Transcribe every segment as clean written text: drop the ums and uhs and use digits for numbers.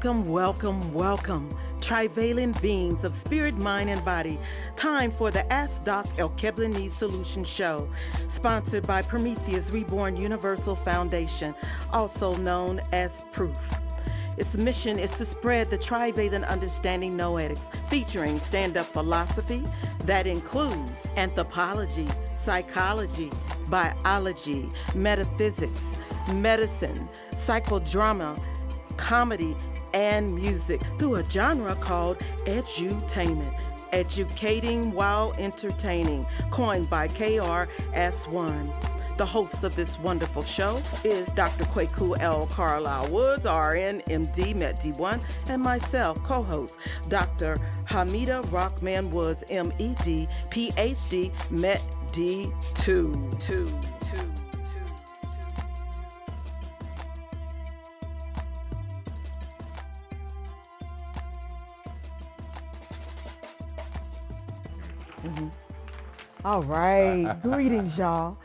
Welcome, welcome, welcome, trivalent beings of spirit, mind, and body. Time for the Ask Doc Alkebulanese Solution Show, sponsored by Prometheus Reborn Universal Foundation, also known as Proof. Its mission is to spread the trivalent understanding noetics, featuring stand-up philosophy that includes anthropology, psychology, biology, metaphysics, medicine, psychodrama, comedy, and music through a genre called edutainment, educating while entertaining, coined by KRS-One. The host of this wonderful show is Dr. Kwaku L. Carlisle Woods, RN, MD, MED-D1, and myself, co-host, Dr. Hamida Rockman Woods, MED, PhD, MED-D2. All right, greetings, y'all.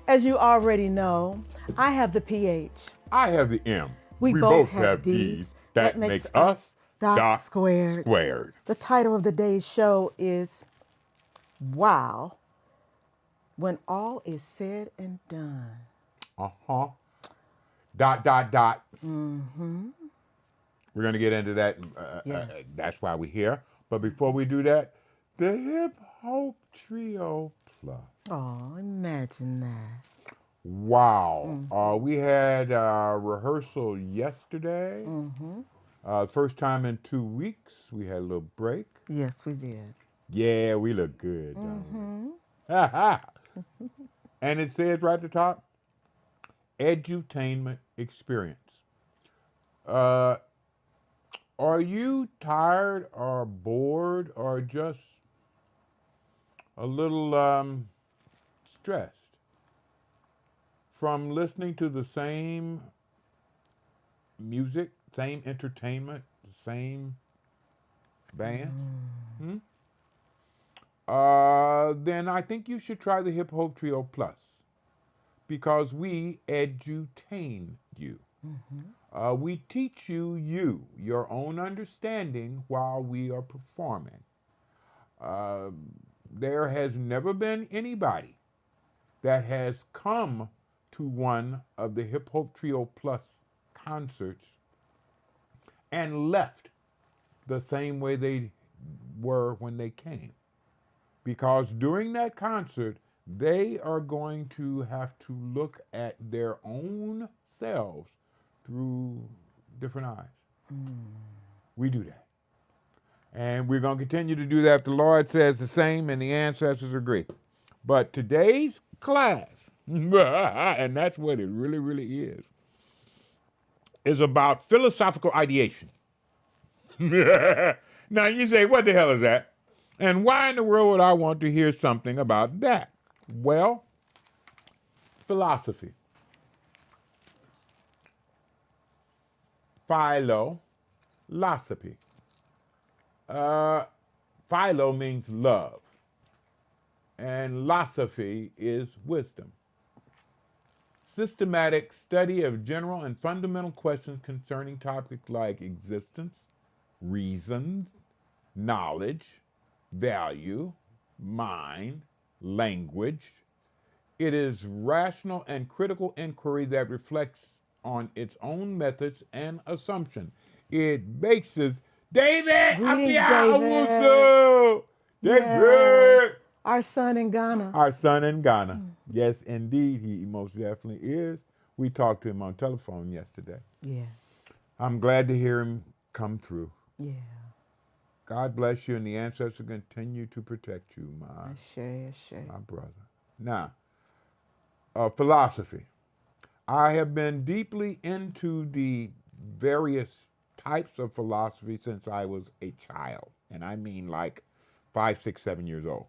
As you already know, I have the PH. I have the M. We both have D's. That makes us Doc squared. The title of the day's show is Wow, When All Is Said and Done. Uh-huh. ... Mm-hmm. We're going to get into that. That's why we're here. But before we do that, the Hip Hope Trio Plus. Oh, imagine that. Wow. Mm-hmm. We had rehearsal yesterday. Mm-hmm. First time in 2 weeks. We had a little break. Yes, we did. Yeah, we look good, don't we? And it says right at the top, edutainment experience. Are you tired or bored or just a little stressed from listening to the same music, same entertainment, the same band? Then I think you should try the Hip Hop Trio Plus, because we edutain you. Mm-hmm. We teach you your own understanding while we are performing. There has never been anybody that has come to one of the Hip Hop Trio Plus concerts and left the same way they were when they came. Because during that concert, they are going to have to look at their own selves through different eyes. We do that. And we're going to continue to do that if the Lord says the same and the ancestors agree. But today's class, and that's what it really, really is about philosophical ideation. Now you say, what the hell is that? And why in the world would I want to hear something about that? Well, philosophy. Philosophy. Philo means love, and philosophy is wisdom. Systematic study of general and fundamental questions concerning topics like existence, reasons, knowledge, value, mind, language. It is rational and critical inquiry that reflects on its own methods and assumption. It bases David, David! Our son in Ghana. Our son in Ghana. Yes, indeed, he most definitely is. We talked to him on telephone yesterday. Yeah. I'm glad to hear him come through. Yeah. God bless you, and the ancestors continue to protect you, my brother. Now, philosophy. I have been deeply into the various types of philosophy since I was a child, and I mean like 5, 6, 7 years old.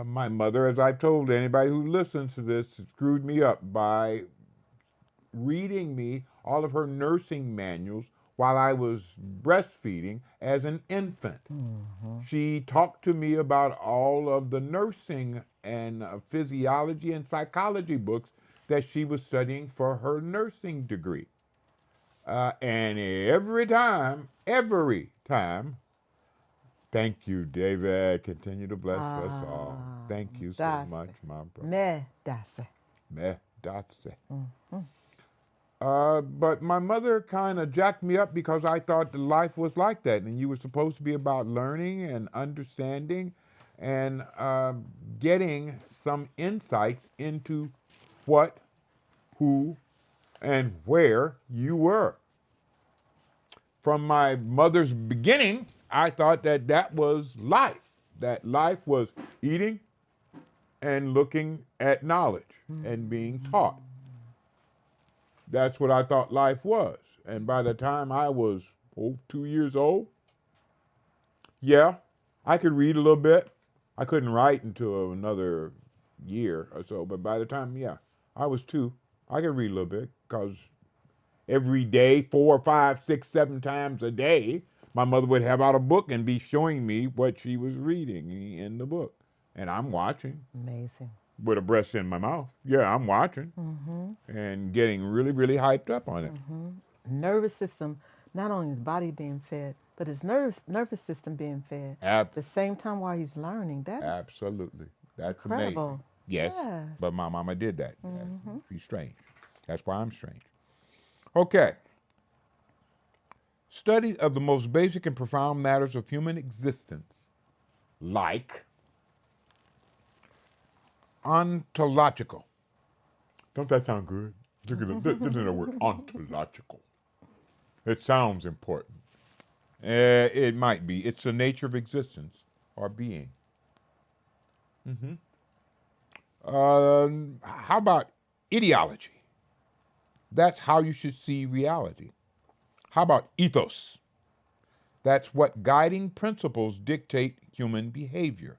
My mother, as I've told anybody who listens to this, screwed me up by reading me all of her nursing manuals while I was breastfeeding as an infant. Mm-hmm. She talked to me about all of the nursing and physiology and psychology books that she was studying for her nursing degree. And every time, thank you, David. Continue to bless us all. Thank you so much, my brother. Me dase. Meh, that's it. But my mother kind of jacked me up because I thought that life was like that, and you were supposed to be about learning and understanding and getting some insights into what, who, and where you were. From my mother's beginning, I thought that that was life, that life was eating and looking at knowledge and being taught. That's what I thought life was. And by the time I was 2 years old, yeah, I could read a little bit. I couldn't write until another year or so. But by the time, yeah, I was 2, I could read a little bit because every day, 4, 5, 6, 7 times a day, my mother would have out a book and be showing me what she was reading in the book. And I'm watching. Amazing. With a breast in my mouth. Yeah, I'm watching and getting really, really hyped up on it. Nervous system, not only his body being fed, but his nervous system being fed. At the same time while he's learning. That is Absolutely. That's incredible. amazing. Yes, Yes. but my mama did that. She's strange. That's why I'm strange. Okay. Study of the most basic and profound matters of human existence, like ontological. Don't that sound good? Listen to the word ontological. It sounds important. It might be. It's the nature of existence or being. How about ideology? That's how you should see reality. How about ethos? That's what guiding principles dictate human behavior.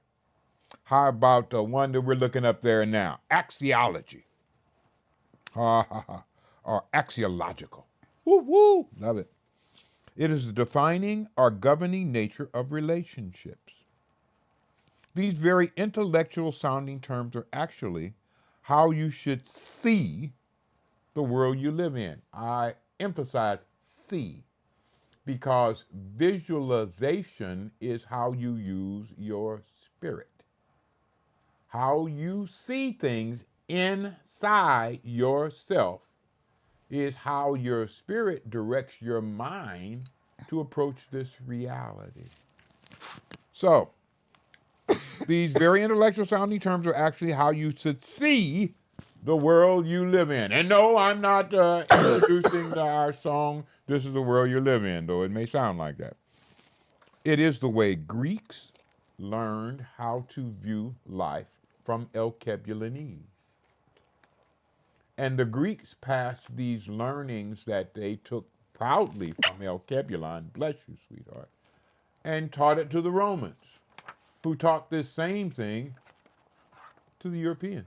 How about the one that we're looking up there now? Axiology. Or axiological. Woo woo. Love it. It is the defining or governing nature of relationships. These very intellectual sounding terms are actually how you should see the world you live in. I emphasize see because visualization is how you use your spirit. How you see things inside yourself is how your spirit directs your mind to approach this reality. So, these very intellectual sounding terms are actually how you should see the world you live in. And no, I'm not introducing our song, This is the World You Live In, though it may sound like that. It is the way Greeks learned how to view life from Alkebulanese. And the Greeks passed these learnings that they took proudly from Alkebulan, bless you, sweetheart, and taught it to the Romans, who taught this same thing to the Europeans.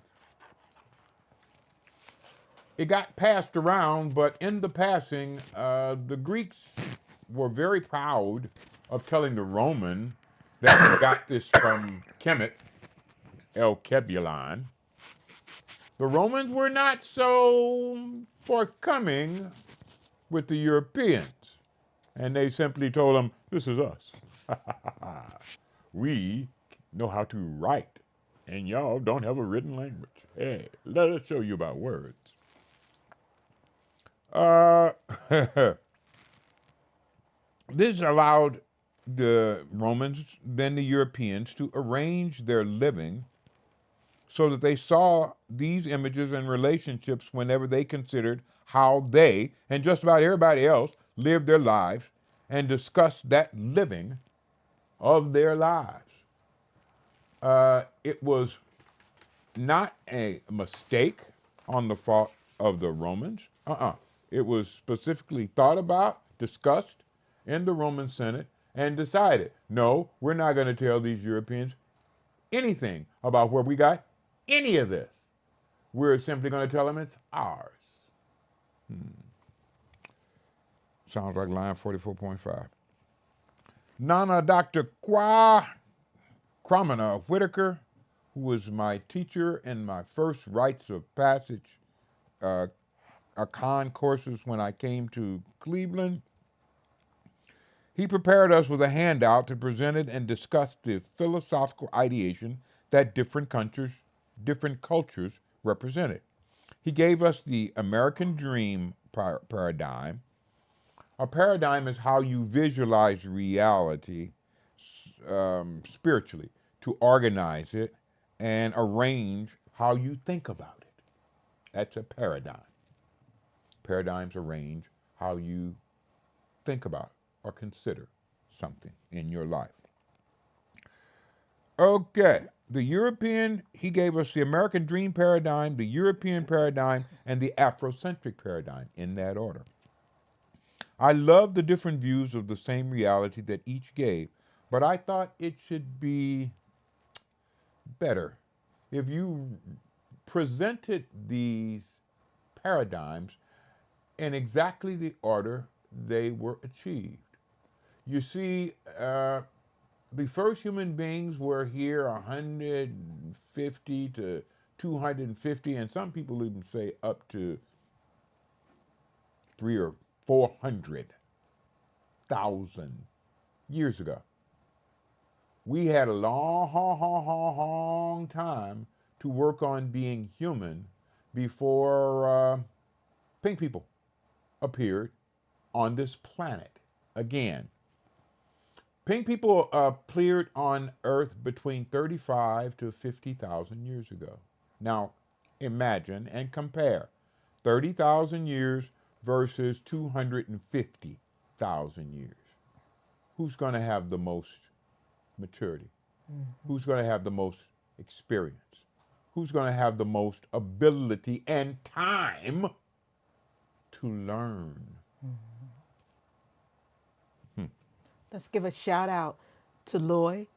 It got passed around, but in the passing, the Greeks were very proud of telling the Roman that we got this from Kemet, Alkebulan. The Romans were not so forthcoming with the Europeans, and they simply told them, this is us. We know how to write, and y'all don't have a written language. Hey, let us show you about words. This allowed the Romans, then the Europeans, to arrange their living so that they saw these images and relationships whenever they considered how they, and just about everybody else, lived their lives and discussed that living of their lives. It was not a mistake on the part of the Romans. It was specifically thought about, discussed in the Roman Senate, and decided, no, we're not going to tell these Europeans anything about where we got any of this. We're simply going to tell them it's ours. Sounds like line 44.5. Nana Dr. Cromina Whitaker, who was my teacher in my first rites of passage Akan courses when I came to Cleveland. He prepared us with a handout that presented and discussed the philosophical ideation that different cultures represented. He gave us the American dream paradigm. A paradigm is how you visualize reality spiritually, to organize it and arrange how you think about it. That's a paradigm. Paradigms arrange how you think about or consider something in your life. Okay, he gave us the American dream paradigm, the European paradigm, and the Afrocentric paradigm in that order. I love the different views of the same reality that each gave, but I thought it should be better if you presented these paradigms in exactly the order they were achieved. You see, the first human beings were here 150 to 250, and some people even say up to 3 or 400,000 years ago. We had a long time to work on being human before pink people appeared on this planet again. Pink people appeared on Earth between 35 to 50,000 years ago. Now, imagine and compare 30,000 years versus 250,000 years. Who's going to have the most maturity? Mm-hmm. Who's going to have the most experience? Who's going to have the most ability and time to learn? Mm-hmm. Let's give a shout out to Lloyd.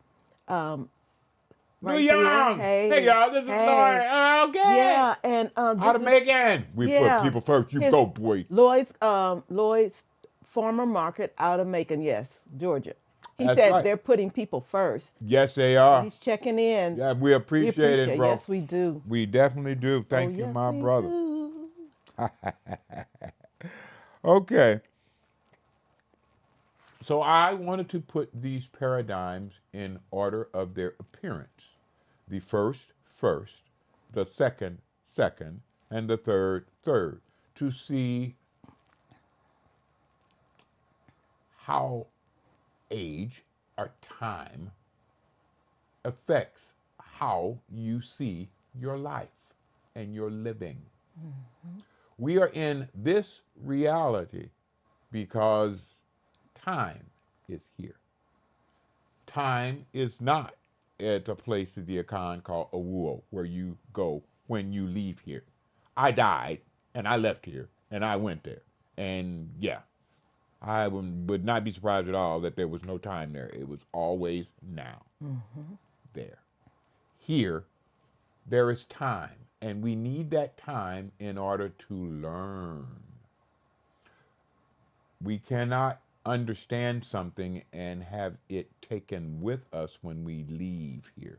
Right Young. Hey y'all, this is Lloyd. Okay. Yeah, and out of Macon. We put people first. You go, boy. Lloyd's farmer market out of Macon, yes, Georgia. He That's said right. They're putting people first. Yes, they are. He's checking in. Yeah, we appreciate it, bro. Yes, we do. We definitely do. Thank you, my brother. Okay. So I wanted to put these paradigms in order of their appearance. The first, the second, and the third, to see how age or time affects how you see your life and your living. Mm-hmm. We are in this reality because time is here. Time is not at a place of the Akan called Awuo, where you go when you leave here. I died, and I left here, and I went there. And yeah, I would not be surprised at all that there was no time there. It was always now. Mm-hmm. There. Here, there is time, and we need that time in order to learn. We cannot understand something and have it taken with us when we leave here.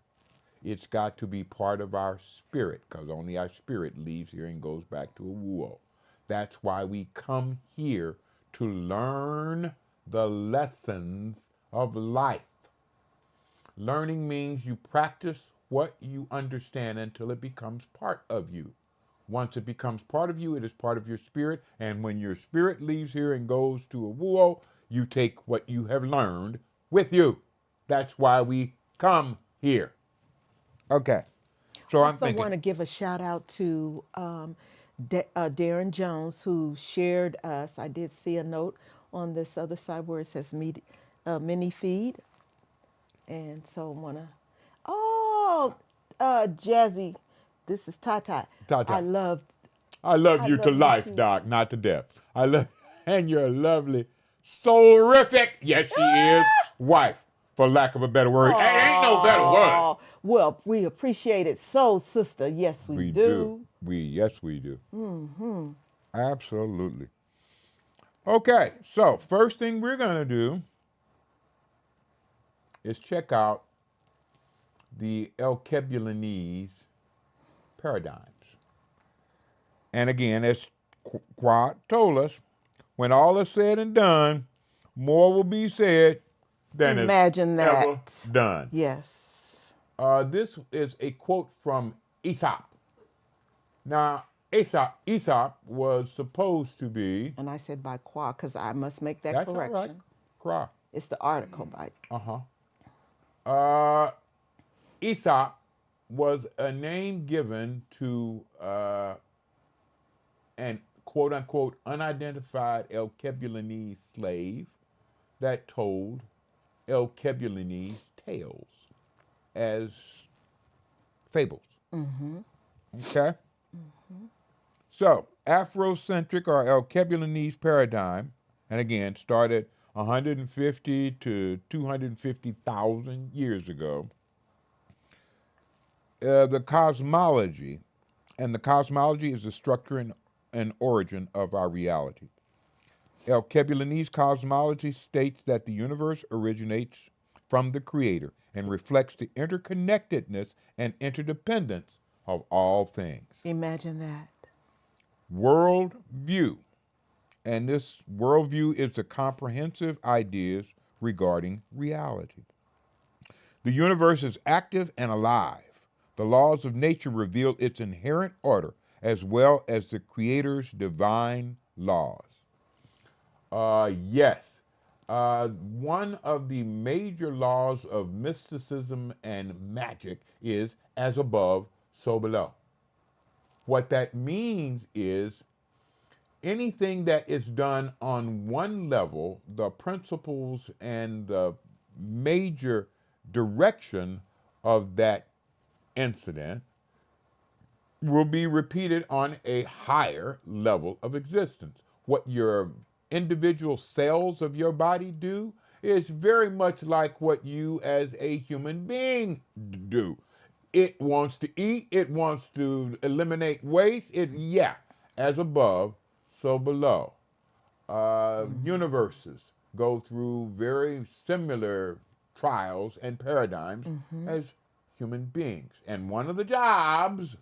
It's got to be part of our spirit, because only our spirit leaves here and goes back to Awuo. That's why we come here, to learn the lessons of life. Learning means you practice what you understand until it becomes part of you. Once it becomes part of you, it is part of your spirit. And when your spirit leaves here and goes to Awuo, you take what you have learned with you. That's why we come here. Okay. So I'm thinking. I want to give a shout out to Darren Jones, who shared us. I did see a note on this other side where it says mini feed. And so I want to, Jazzy, this is Tata. Tata. I love you to life, too. Doc, not to death. I love, and you're lovely, soulrific, yes she is, wife, for lack of a better word. Ain't no better word. Well, we appreciate it so, sister. Yes, we do. Yes, we do. Mm-hmm. Absolutely. Okay, so first thing we're going to do is check out the Alkebulanese paradigms. And again, as Quad told us, when all is said and done, more will be said than is Imagine ever that. done. Yes. This is a quote from Aesop. Now, Aesop was supposed to be. And I said by qua because I must make that That's all right. correction. Cry. It's the article by. Uh-huh. Uh Aesop was a name given to an quote unquote unidentified Alkebulanese slave that told Alkebulanese tales as fables. Mm-hmm. Okay? So, Afrocentric or Alkebulanese paradigm, and again, started 150 to 250,000 years ago. The cosmology, and the cosmology is the structure and origin of our reality. Alkebulanese cosmology states that the universe originates from the Creator and reflects the interconnectedness and interdependence of all things. Imagine that. World view, and this worldview is the comprehensive ideas regarding reality. The universe is active and alive. The laws of nature reveal its inherent order as well as the Creator's divine laws. Yes. One of the major laws of mysticism and magic is as above, so below. What that means is anything that is done on one level, the principles and the major direction of that incident will be repeated on a higher level of existence. What your individual cells of your body do is very much like what you as a human being do. It wants to eat, it wants to eliminate waste, as above, so below. Universes go through very similar trials and paradigms as human beings. And one of the jobs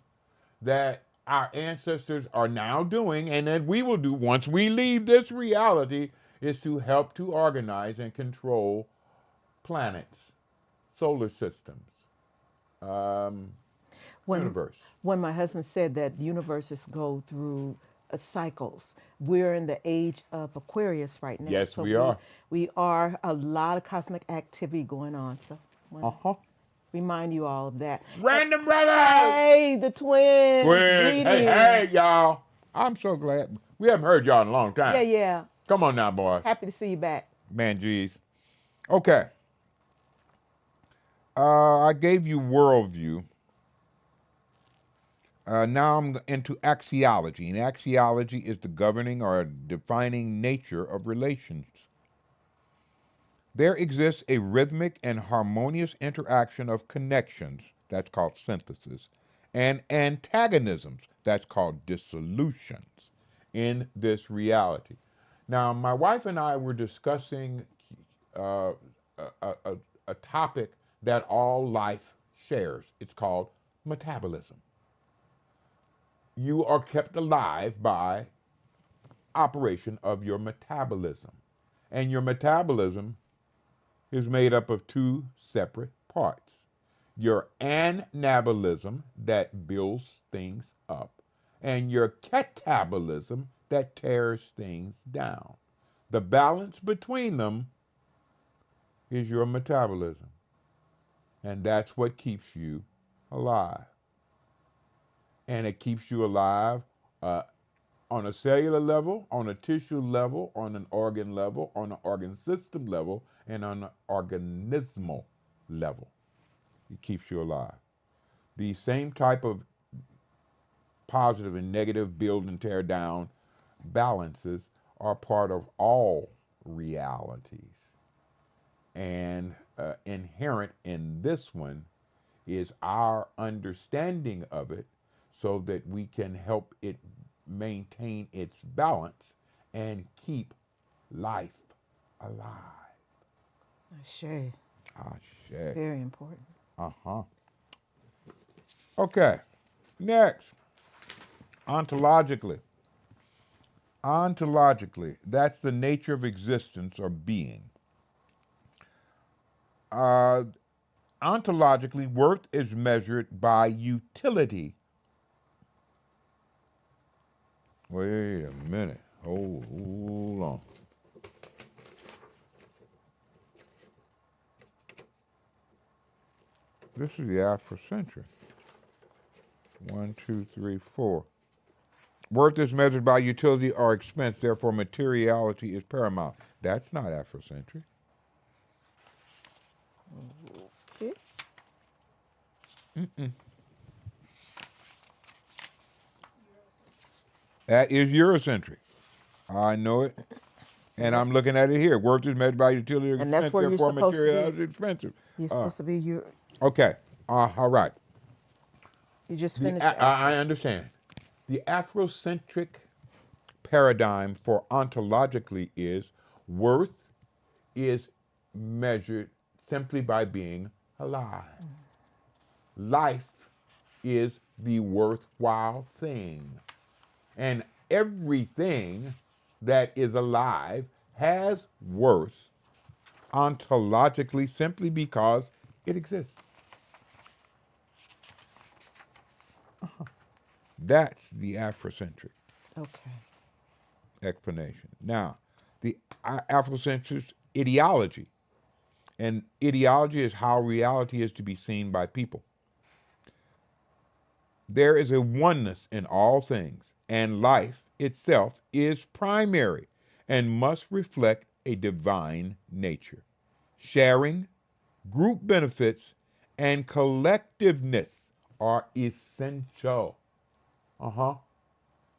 that our ancestors are now doing and that we will do once we leave this reality is to help to organize and control planets, solar systems, When universe. when my husband said that universes go through cycles, we're in the age of Aquarius right now. Yes, So we are. we are a lot of cosmic activity going on. So I want to Uh-huh. remind you all of that. Random brothers! Hey, the twins. Twins! Hey, Greetings. hey, y'all! I'm so glad. We haven't heard y'all in a long time. Yeah, yeah. Come on now, boys. Happy to see you back. Man, geez. Okay. I gave you worldview. Now I'm into axiology, and axiology is the governing or defining nature of relations. There exists a rhythmic and harmonious interaction of connections, that's called synthesis, and antagonisms, that's called dissolutions, in this reality. Now, my wife and I were discussing uh, a topic that all life shares. It's called metabolism. You are kept alive by operation of your metabolism. And your metabolism is made up of two separate parts. Your anabolism that builds things up, and your catabolism that tears things down. The balance between them is your metabolism. And that's what keeps you alive. And it keeps you alive on a cellular level, on a tissue level, on an organ level, on an organ system level, and on an organismal level. It keeps you alive. The same type of positive and negative build and tear down balances are part of all realities. And inherent in this one is our understanding of it so that we can help it maintain its balance and keep life alive. Ashe. Ashe. Very important. Uh-huh. Okay. Next. Ontologically. Ontologically, that's the nature of existence or being. Uh, Ontologically, worth is measured by utility. Wait a minute. Hold on. This is the Afrocentric. 1, 2, 3, 4. Worth is measured by utility or expense, therefore materiality is paramount. That's not Afrocentric. Okay. That is Eurocentric. I know it. And I'm looking at it here. Worth is measured by utility or And expense, that's where you're therefore supposed to materiality be. is expensive. You're supposed to be Okay. All right. you just finished I understand. The Afrocentric paradigm for ontologically is worth is measured simply by being alive. Life is the worthwhile thing. And everything that is alive has worth ontologically simply because it exists. That's the Afrocentric Okay. explanation. Now, the Afrocentric ideology, and ideology is how reality is to be seen by people. There is a oneness in all things, and life itself is primary and must reflect a divine nature. Sharing, group benefits, and collectiveness are essential.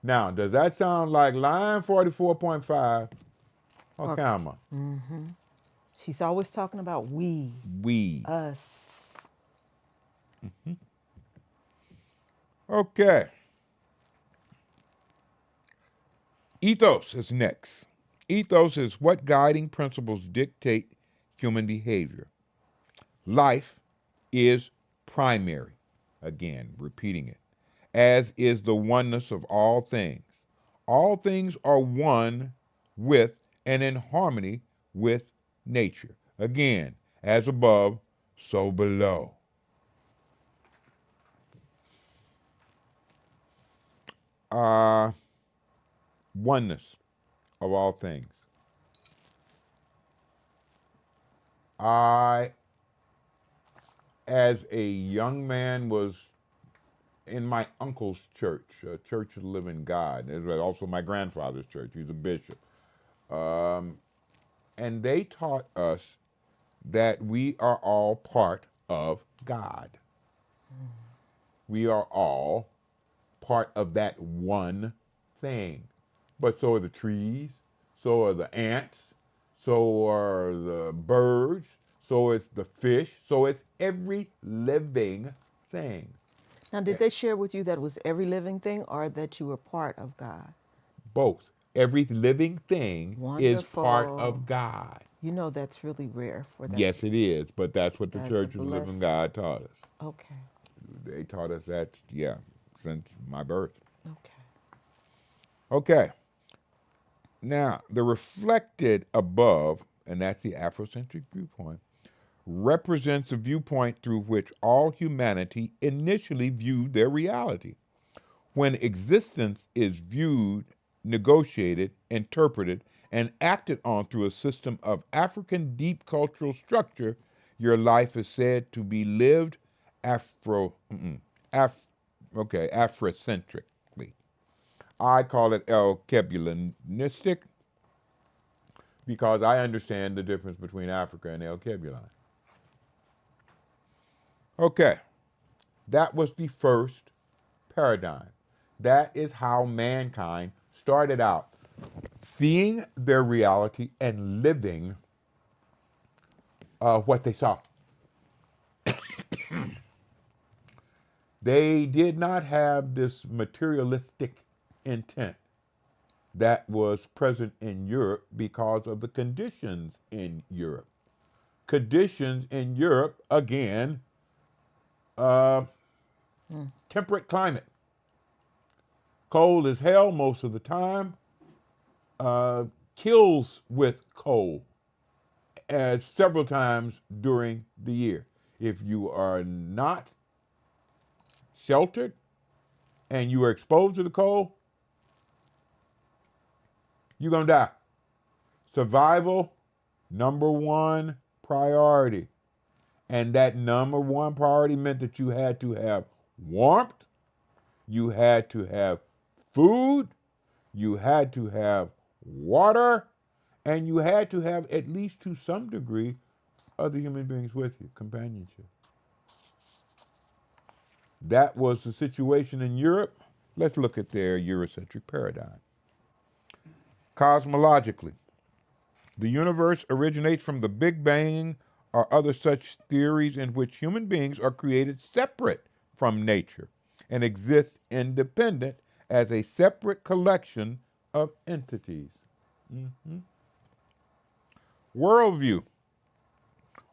Now, does that sound like line 44.5 or Okay. comma? She's always talking about we, We. us. Okay. Ethos is next. Ethos is what guiding principles dictate human behavior. Life is primary. Again, repeating it. As is the oneness of all things. All things are one with and in harmony with nature. Again, as above, so below. Oneness of all things. I, as a young man, was in my uncle's church, Church of the Living God. It was also my grandfather's church. He's a bishop. And they taught us that we are all part of God. We are all part of that one thing. But so are the trees, so are the ants, so are the birds, so is the fish, so it's every living thing. Now, did they share with you that it was every living thing or that you were part of God? Both. Every living thing is part Wonderful. of God. You know that's really rare for that. Yes, it is, but that's what the That's a Church of the Living blessing. God taught us. Okay. They taught us that, since my birth. Okay. Okay. Now, the reflected above, and that's the Afrocentric viewpoint, represents a viewpoint through which all humanity initially viewed their reality. When existence is viewed, negotiated, interpreted, and acted on through a system of African deep cultural structure, your life is said to be lived Afrocentrically. I call it Alkebulanistic because I understand the difference between Africa and Alkebulan. Okay, that was the first paradigm. That is how mankind started out, seeing their reality and living what they saw. They did not have this materialistic intent that was present in Europe because of the conditions in Europe. Conditions in Europe, again, temperate climate. Cold as hell most of the time, kills with cold several times during the year. If you are not sheltered and you are exposed to the cold, you're going to die. Survival, number one priority. And that number one priority meant that you had to have warmth, you had to have food, you had to have water, and you had to have, at least to some degree, other human beings with you, companionship. That was the situation in Europe. Let's look at their Eurocentric paradigm. Cosmologically, the universe originates from the Big Bang or other such theories in which human beings are created separate from nature and exist independent as a separate collection of entities. Worldview.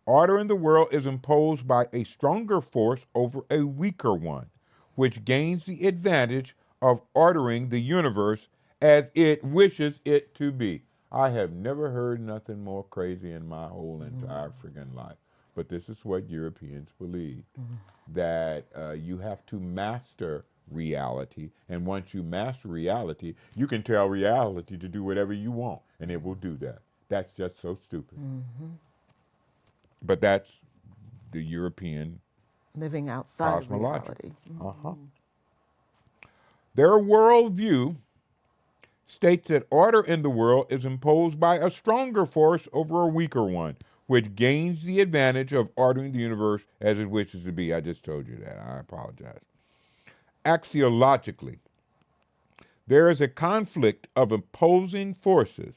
Order in the world is imposed by a stronger force over a weaker one, which gains the advantage of ordering the universe as it wishes it to be. I have never heard nothing more crazy in my whole entire freaking life. But this is what Europeans believe, that you have to master reality. And once you master reality, you can tell reality to do whatever you want, and it will do that. That's just so stupid. But that's the European Living outside of cosmology. reality. Their worldview states that order in the world is imposed by a stronger force over a weaker one, which gains the advantage of ordering the universe as it wishes to be. I just told you that. I apologize. Axiologically, there is a conflict of opposing forces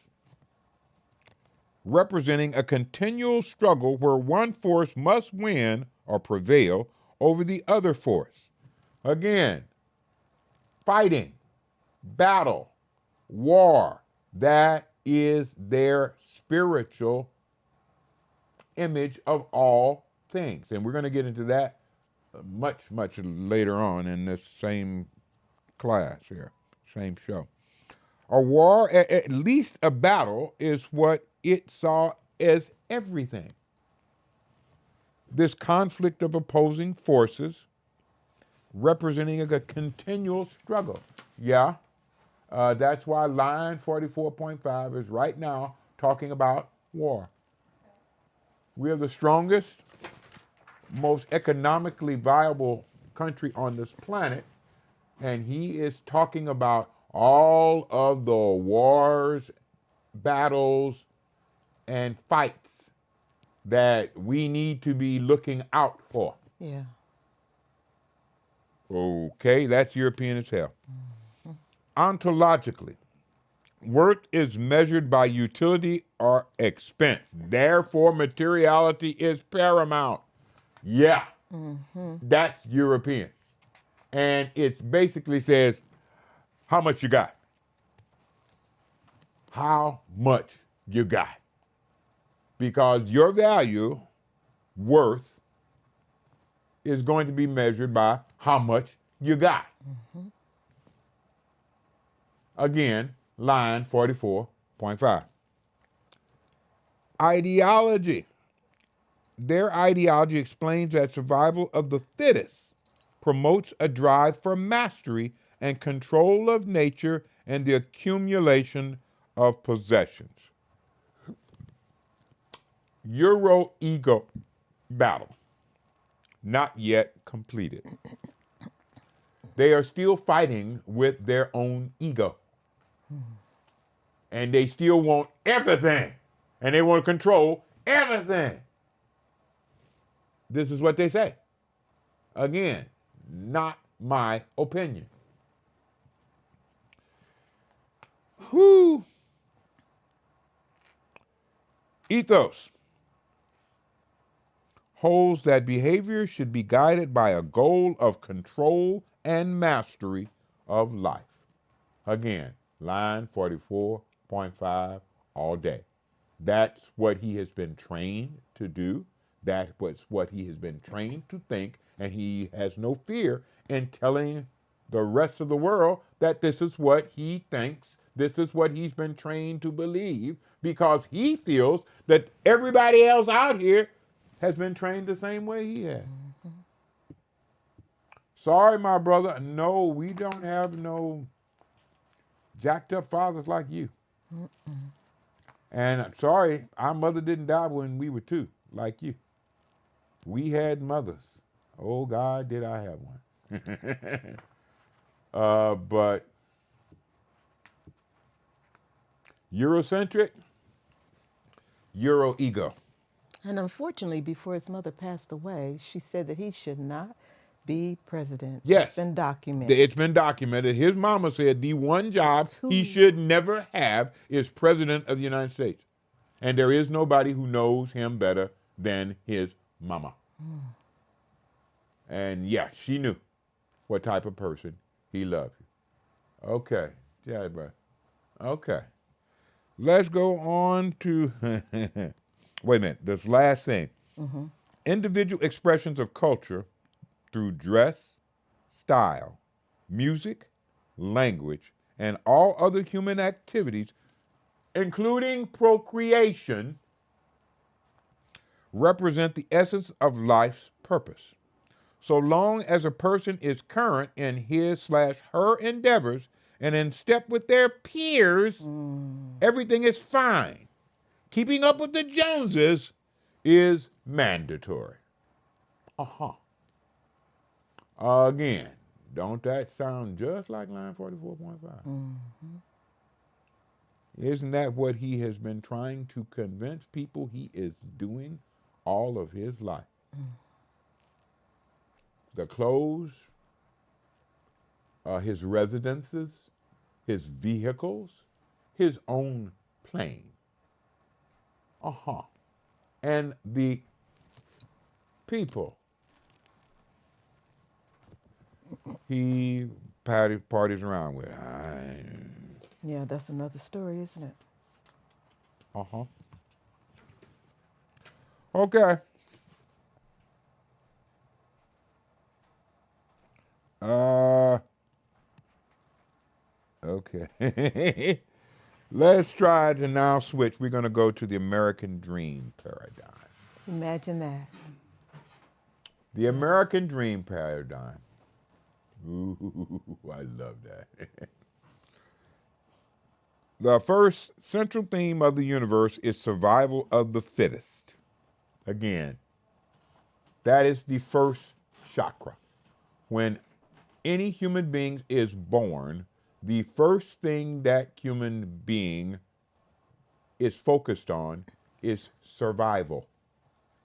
representing a continual struggle where one force must win or prevail over the other force. Again, fighting, battle, war, that is their spiritual image of all things. And we're going to get into that much later on in this same class here, same show. A war, at least a battle, is what it saw as everything. This conflict of opposing forces representing a continual struggle. Yeah, that's why line 44.5 is right now talking about war. We are the strongest, most economically viable country on this planet, and he is talking about all of the wars, battles, and fights that we need to be looking out for. Yeah. Okay, that's European as hell. Ontologically, worth is measured by utility or expense. Therefore, materiality is paramount. Yeah, that's European. And it basically says, how much you got? How much you got? Because your value, worth, is going to be measured by how much you got. Again, line 44.5. Ideology. Their ideology explains that survival of the fittest promotes a drive for mastery and control of nature and the accumulation of possessions. Euro-ego battle, not yet completed. They are still fighting with their own ego. And they still want everything. And they want to control everything. This is what they say. Again, not my opinion. Whew. Ethos holds that behavior should be guided by a goal of control and mastery of life. Again, line 44.5 all day. That's what he has been trained to do. That was what he has been trained to think, and he has no fear in telling the rest of the world that this is what he thinks This is what he's been trained to believe because he feels that everybody else out here has been trained the same way he has. Sorry, my brother. No, we don't have no jacked up fathers like you. And I'm sorry, our mother didn't die when we were 2, like you. We had mothers. Oh, God, did I have one. But Eurocentric, Euro ego. And unfortunately, before his mother passed away, she said that he should not be president. Yes. It's been documented. It's been documented. His mama said the one job he 2. should never have is president of the United States. And there is nobody who knows him better than his mama. And yeah, she knew what type of person he loved. Okay. Yeah, bro. Okay. Let's go on to wait a minute. This last thing. Individual expressions of culture through dress, style, music, language, and all other human activities, including procreation, represent the essence of life's purpose. So long as a person is current in his/her endeavors and in step with their peers, everything is fine. Keeping up with the Joneses is mandatory. Again, don't that sound just like line 44.5? Isn't that what he has been trying to convince people he is doing all of his life? The clothes, his residences, his vehicles, his own plane. And the people he parties around with. Yeah, that's another story, isn't it? Okay. Okay. Let's try to now switch. We're going to go to the American Dream paradigm. Imagine that. The American Dream paradigm. Ooh, I love that. The first central theme of the universe is survival of the fittest. Again, that is the first chakra. When any human being is born, the first thing that human being is focused on is survival.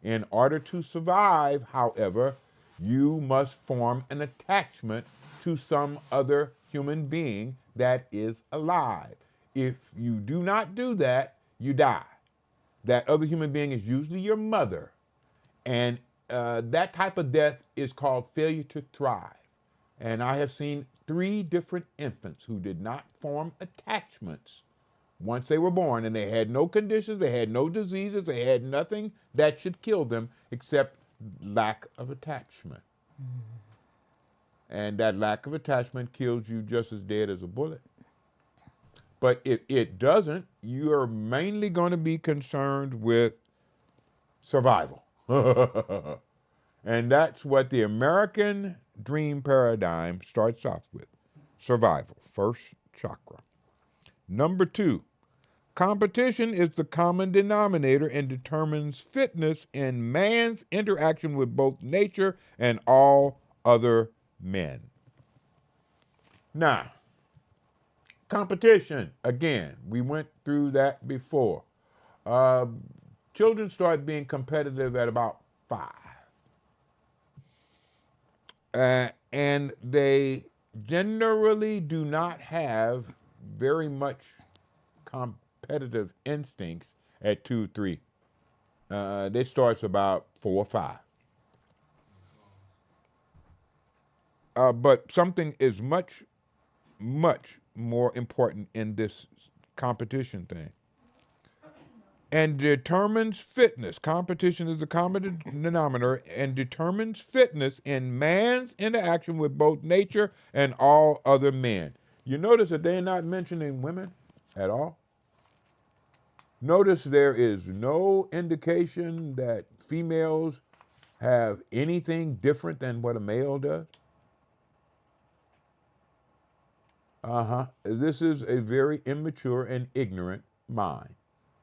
In order to survive, however, you must form an attachment to some other human being that is alive. If you do not do that, you die. That other human being is usually your mother. And that type of death is called failure to thrive. And I have seen 3 different infants who did not form attachments once they were born, and they had no conditions, they had no diseases, they had nothing that should kill them except lack of attachment. And that lack of attachment kills you just as dead as a bullet. But if it doesn't, you are mainly going to be concerned with survival. And that's what the American Dream paradigm starts off with. Survival, first chakra. Number 2, competition is the common denominator and determines fitness in man's interaction with both nature and all other men. Now, competition, again, we went through that before. Children start being competitive at about 5. And they generally do not have very much competitive instincts at 2, 3. They starts about 4 or 5. But something is much, much more important in this competition thing. And determines fitness. Competition is the common denominator and determines fitness in man's interaction with both nature and all other men. You notice that they're not mentioning women at all. Notice there is no indication that females have anything different than what a male does. This is a very immature and ignorant mind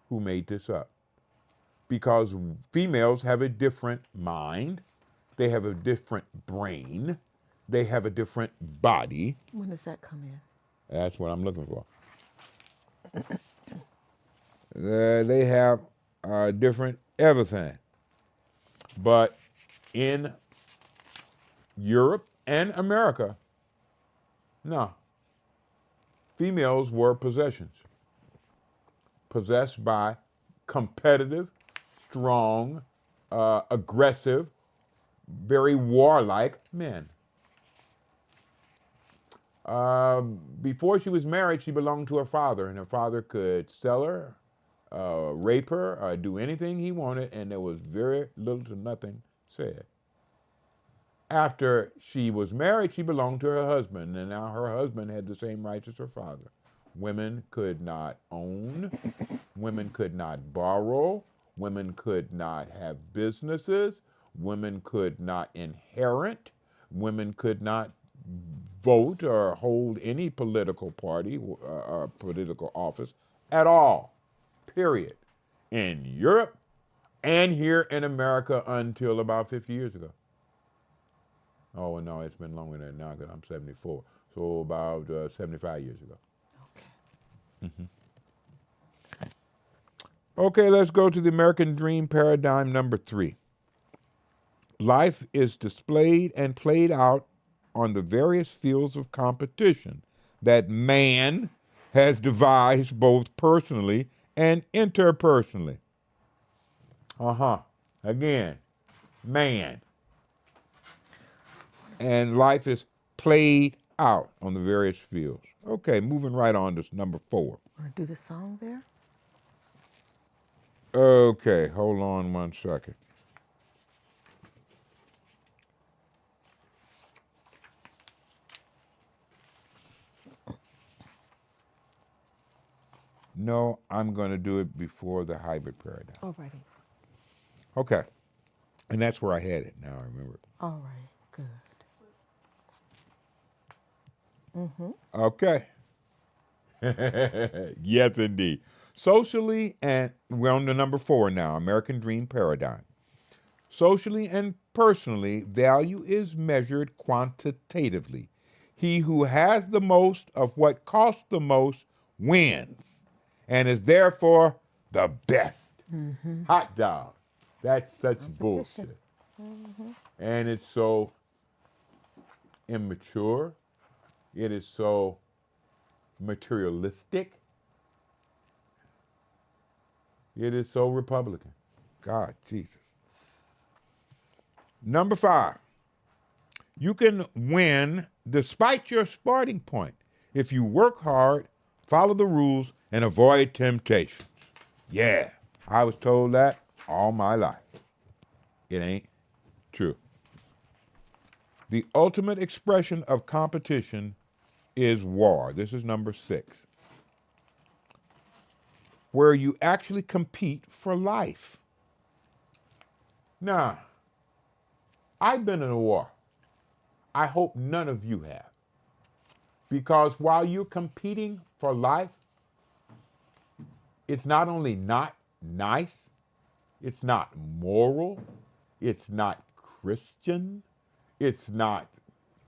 who made this up. Because females have a different mind, they have a different brain, they have a different body. When does that come in? That's what I'm looking for. They have different everything. But in Europe and America, no. Females were possessions, possessed by competitive, strong, aggressive, very warlike men. Before she was married, she belonged to her father, and her father could sell her, rape her, do anything he wanted, and there was very little to nothing said. After she was married, she belonged to her husband, and now her husband had the same rights as her father. Women could not own, women could not borrow, women could not have businesses, women could not inherit, women could not vote or hold any political party or political office at all, period, in Europe and here in America until about 50 years ago. Oh, no, it's been longer than that now because I'm 74. So about 75 years ago. Okay. Okay, let's go to the American Dream paradigm number 3. Life is displayed and played out on the various fields of competition that man has devised both personally and interpersonally. Again, man. And life is played out on the various fields. Okay, moving right on to number 4. Want to do the song there? Okay, hold on one second. No, I'm going to do it before the hybrid paradigm. All righty. Okay. And that's where I had it now, I remember. All right, good. Okay. Yes, indeed. Socially, and we're on to number 4 now, American Dream Paradigm. Socially and personally, value is measured quantitatively. He who has the most of what costs the most wins and is therefore the best. Hot dog. That's such bullshit. And it's so immature. It is so materialistic. It is so Republican. God, Jesus. Number 5. You can win despite your starting point if you work hard, follow the rules, and avoid temptations. Yeah, I was told that all my life. It ain't true. The ultimate expression of competition is war. This is number 6. Where you actually compete for life. Now, I've been in a war. I hope none of you have. Because while you're competing for life, it's not only not nice, it's not moral, it's not Christian, it's not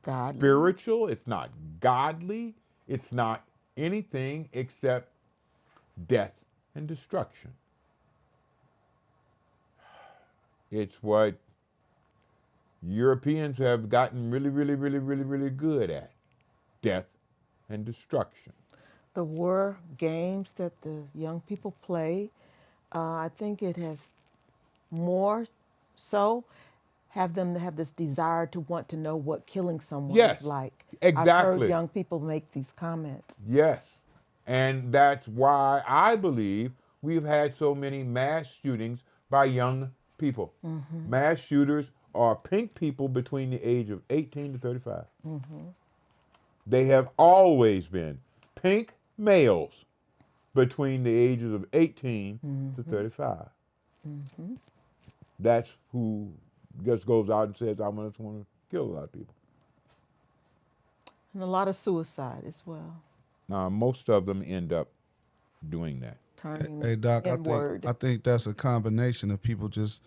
godly. Spiritual, it's not godly, it's not anything except death and destruction. It's what Europeans have gotten really good at. Death and destruction. The war games that the young people play, I think it has more so have them to have this desire to want to know what killing someone Yes, is like. exactly. I've heard young people make these comments. Yes. And that's why I believe we've had so many mass shootings by young people. Mass shooters are pink people between the age of 18 to 35. They have always been pink males between the ages of 18 to 35. That's who just goes out and says, I just want to kill a lot of people. And a lot of suicide as well. Now, most of them end up doing that. Turning Hey Doc, inward. I think that's a combination of people just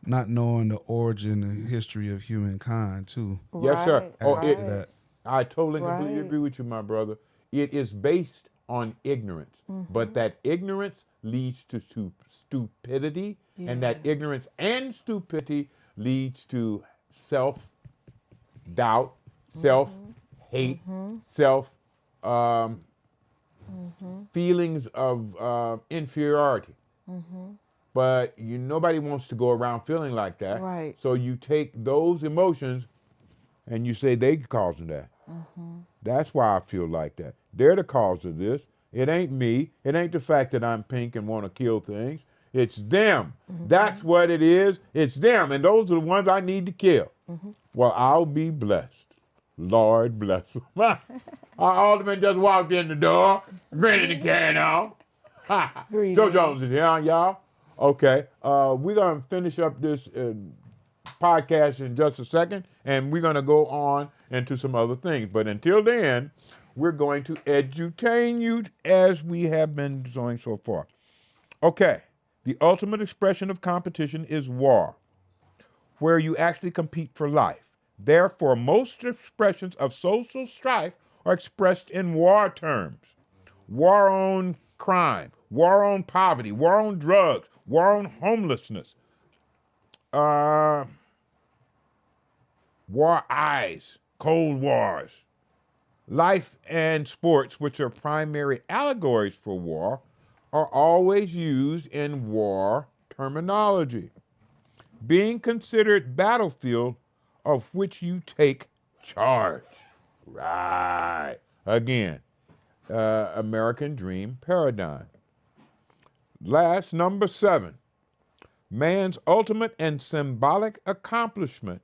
not knowing the origin and history of humankind too. Yes, sir. Right, Oh, Add to that. I totally and completely Right. agree with you, my brother. It is based on ignorance, but that ignorance leads to stupidity, and that Yes. ignorance and stupidity leads to self-doubt, self-hate, self feelings of inferiority. But nobody wants to go around feeling like that. Right. So you take those emotions and you say they causing that. That's why I feel like that. They're the cause of this. It ain't me. It ain't the fact that I'm pink and want to kill things. It's them. That's what it is. It's them. And those are the ones I need to kill. Well, I'll be blessed. Lord bless them. Our alderman just walked in the door, grinning and carrying on. Greetings. Joe Jones is here, y'all. Okay, we're going to finish up this podcast in just a second, and we're going to go on into some other things. But until then, we're going to edutain you as we have been doing so far. Okay, the ultimate expression of competition is war, where you actually compete for life. Therefore, most expressions of social strife are expressed in war terms. War on crime, war on poverty, war on drugs, war on homelessness, war eyes, cold wars. Life and sports, which are primary allegories for war, are always used in war terminology, being considered battlefield of which you take charge. Right. Again, American dream paradigm. Last, number 7. Man's ultimate and symbolic accomplishment.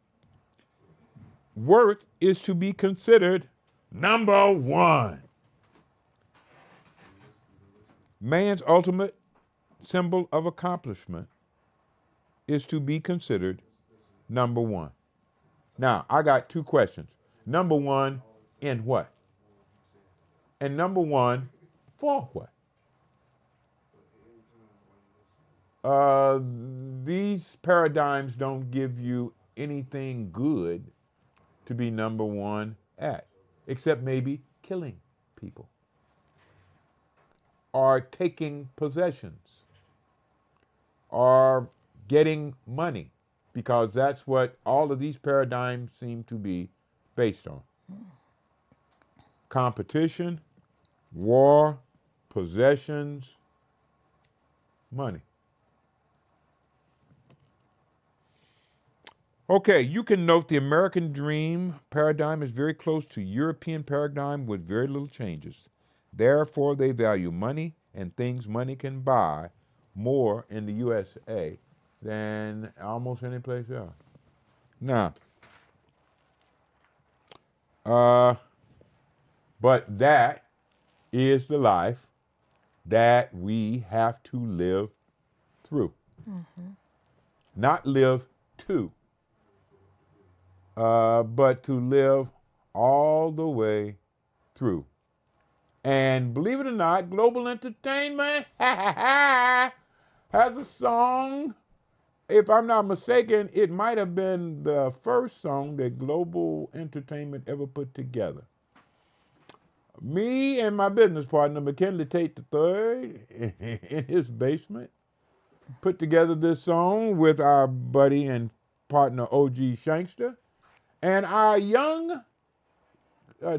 Worth is to be considered number 1. Man's ultimate symbol of accomplishment is to be considered number 1. Now, I got 2 questions. Number 1, in what? And number 1, for what? These paradigms don't give you anything good to be number 1 at, except maybe killing people or taking possessions or getting money, because that's what all of these paradigms seem to be based on. Competition, war, possessions, money. Okay, you can note the American dream paradigm is very close to European paradigm with very little changes. Therefore, they value money and things money can buy more in the USA than almost any place else. Now, but that is the life that we have to live through. Not live to, but to live all the way through. And believe it or not, Global Entertainment has a song. If I'm not mistaken, it might have been the first song that Global Entertainment ever put together. Me and my business partner, McKinley Tate III, in his basement, put together this song with our buddy and partner, O.G. Shankster, and our young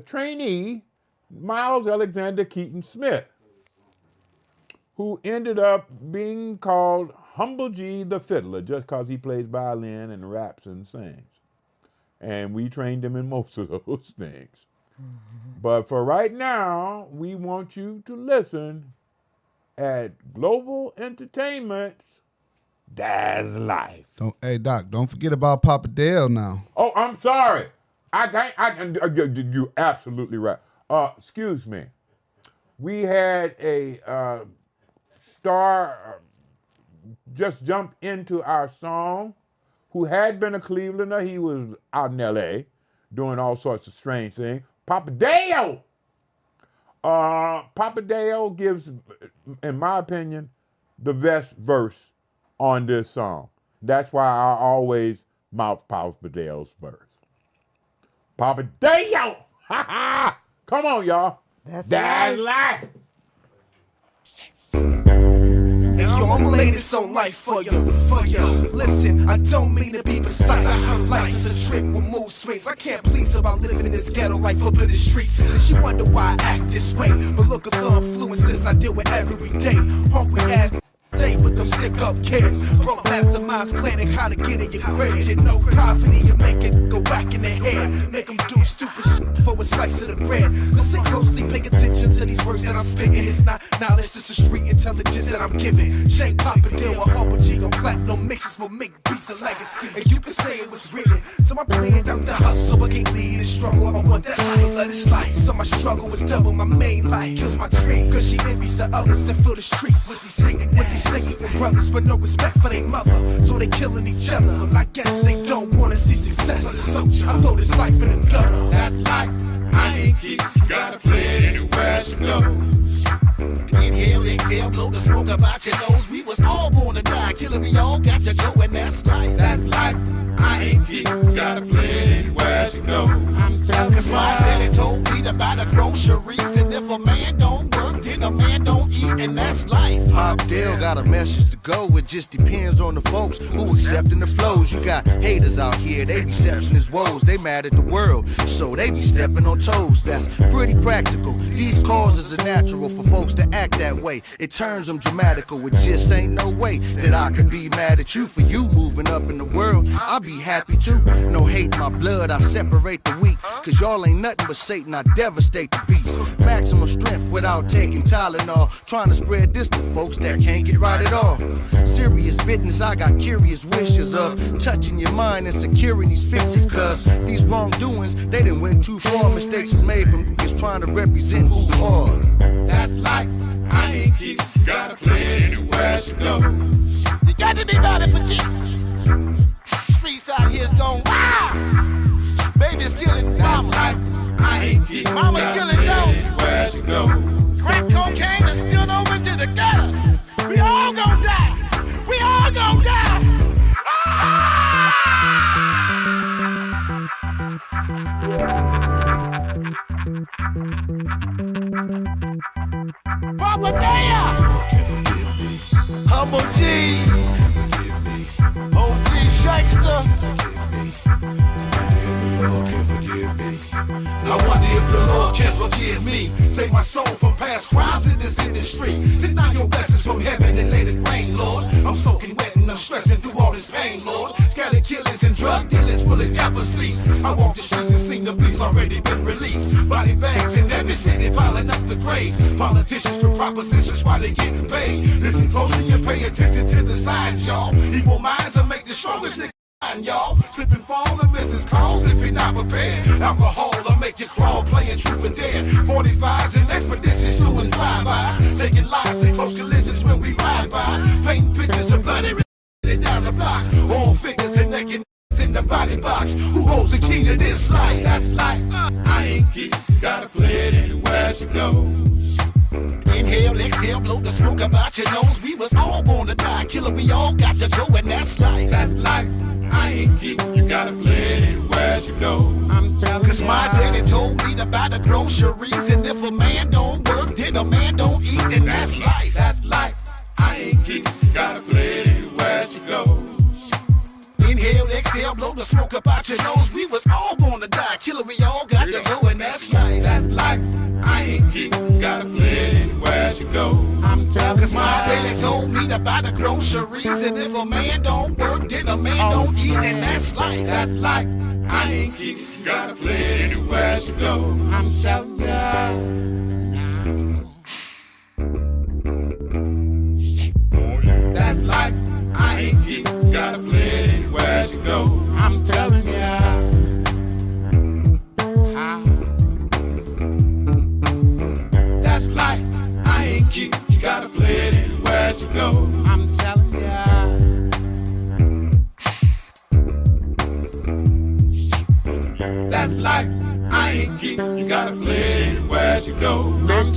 trainee, Miles Alexander Keaton Smith, who ended up being called Humble G the Fiddler just because he plays violin and raps and sings. And we trained him in most of those things. But for right now, we want you to listen at Global Entertainment's That's Life. Hey Doc, don't forget about Papa Dale now. Oh, I'm sorry. You're absolutely right. Excuse me. We had a star just jump into our song who had been a Clevelander. He was out in L.A. doing all sorts of strange things. Papa Dale! Papa Dale gives, in my opinion, the best verse on this song. That's why I always mouth Papa Dale's verse. Papa Dale! Ha ha! Come on, y'all. That's life. Hey, yo, I'ma lay this on life for you. Listen, I don't mean to be precise. Life is a trick with mood swings. I can't please her about living in this ghetto life up in the streets. And she wonder why I act this way. But look at the influences I deal with every day. Hungry ass with them stick-up kids. Broke masterminds planning how to get in your crib. Get no confidence, you make it go back in the head. Make them do stupid shit for a slice of the bread. Listen closely, pay attention to these words that I'm spitting. It's not knowledge, it's a street intelligence that I'm giving. Shake Papa deal with Humble G on platinum mixes will make beats a legacy. And you can say it was written. So I planned out the hustle, I can't lead and struggle. I want that life, of this life. So my struggle is double my main life. Kills my dream, cause she envies the others and fill the streets with these snake-eating brothers with no respect for their mother. So they killing each other. Well, I guess they don't wanna see success. I throw this life in the gutter. That's life. I ain't keep. Gotta play it anywhere she goes. Inhale, exhale, blow the smoke about your nose. We was all born to die, killing we all got to go, and that's life. That's life. I ain't keep. Gotta play it anywhere she goes. I'm telling you, my daddy told me to buy the groceries, and if a man don't work, then a man don't eat, and that's life. Pop Dale got a message to go. It just depends on the folks who accepting the flows. You got haters out here, they receptionist woes. They mad at the world, so they be stepping on toes. That's pretty practical. These causes are natural for folks to act that way. It turns them dramatical. It just ain't no way that I could be mad at you for you moving up in the world. I'll be happy too. No hate in my blood, I separate the weak. Cause y'all ain't nothing but Satan, I devastate the beast. Maximum strength without taking Tylenol. Trying to spread this to folks that can't get right at all. Serious business, I got curious wishes of touching your mind and securing these fixes. Cause these wrongdoings, they done went too far. Mistakes is made from niggas trying to represent who we are. That's life. I ain't keep. Gotta play it anywhere she goes. You got to be about it for Jesus. Streets out here's going wild. Baby's killing mama. Life. I ain't keep. Mama's killing dogs. Anywhere she goes. Crack cocaine and spilled over into the gutter. We all gon' die. We all gon' die. Papa Dale! Humble G! OG Shankster! I wonder if the Lord can forgive me. Save my soul from past crimes in this industry. Send down your blessings from heaven and let it rain, Lord. I'm soaking wet and I'm stressing through all this pain, Lord. Scattered killings and drug dealers, will it ever cease? I walk the streets and seen the beast already been released. Body bags in every city piling up the graves. Politicians for propositions while they getting paid. Listen closely and pay attention to the signs, y'all. Evil minds will make the strongest niggas. Y'all slip and fall and miss his calls if you're not prepared. Alcohol will make you crawl, playing truth or dare. 45s and expeditions doing drive-bys, taking lives in close collisions when we ride by. Painting pictures of bloody down the block. All figures and naked in the body box. Who holds the key to this life? That's life. I ain't keep. Gotta play it anywhere she goes. Inhale, exhale, blow the smoke about your nose. We was all born to die, killer, we all got to go, and that's life. That's life. I ain't keep. You gotta play it anywhere she goes. I'm telling Cause my daddy told me to buy the groceries, and if a man don't work, then a man don't eat, and that's life. That's life. I ain't keep. You gotta play it anywhere she goes. Inhale, exhale, blow the smoke about your nose. We was all born to die, killer, we all got to go, and that's life. That's life. I ain't keep. You gotta play it anywhere she goes. I'm telling Cause my daddy told me to buy the groceries, and if a man don't work, then a man don't eat, and that's life. That's life. I ain't keep. You gotta play it anywhere she goes. I'm telling That's life. I ain't keep. Gotta play it anywhere she goes. I'm telling ya.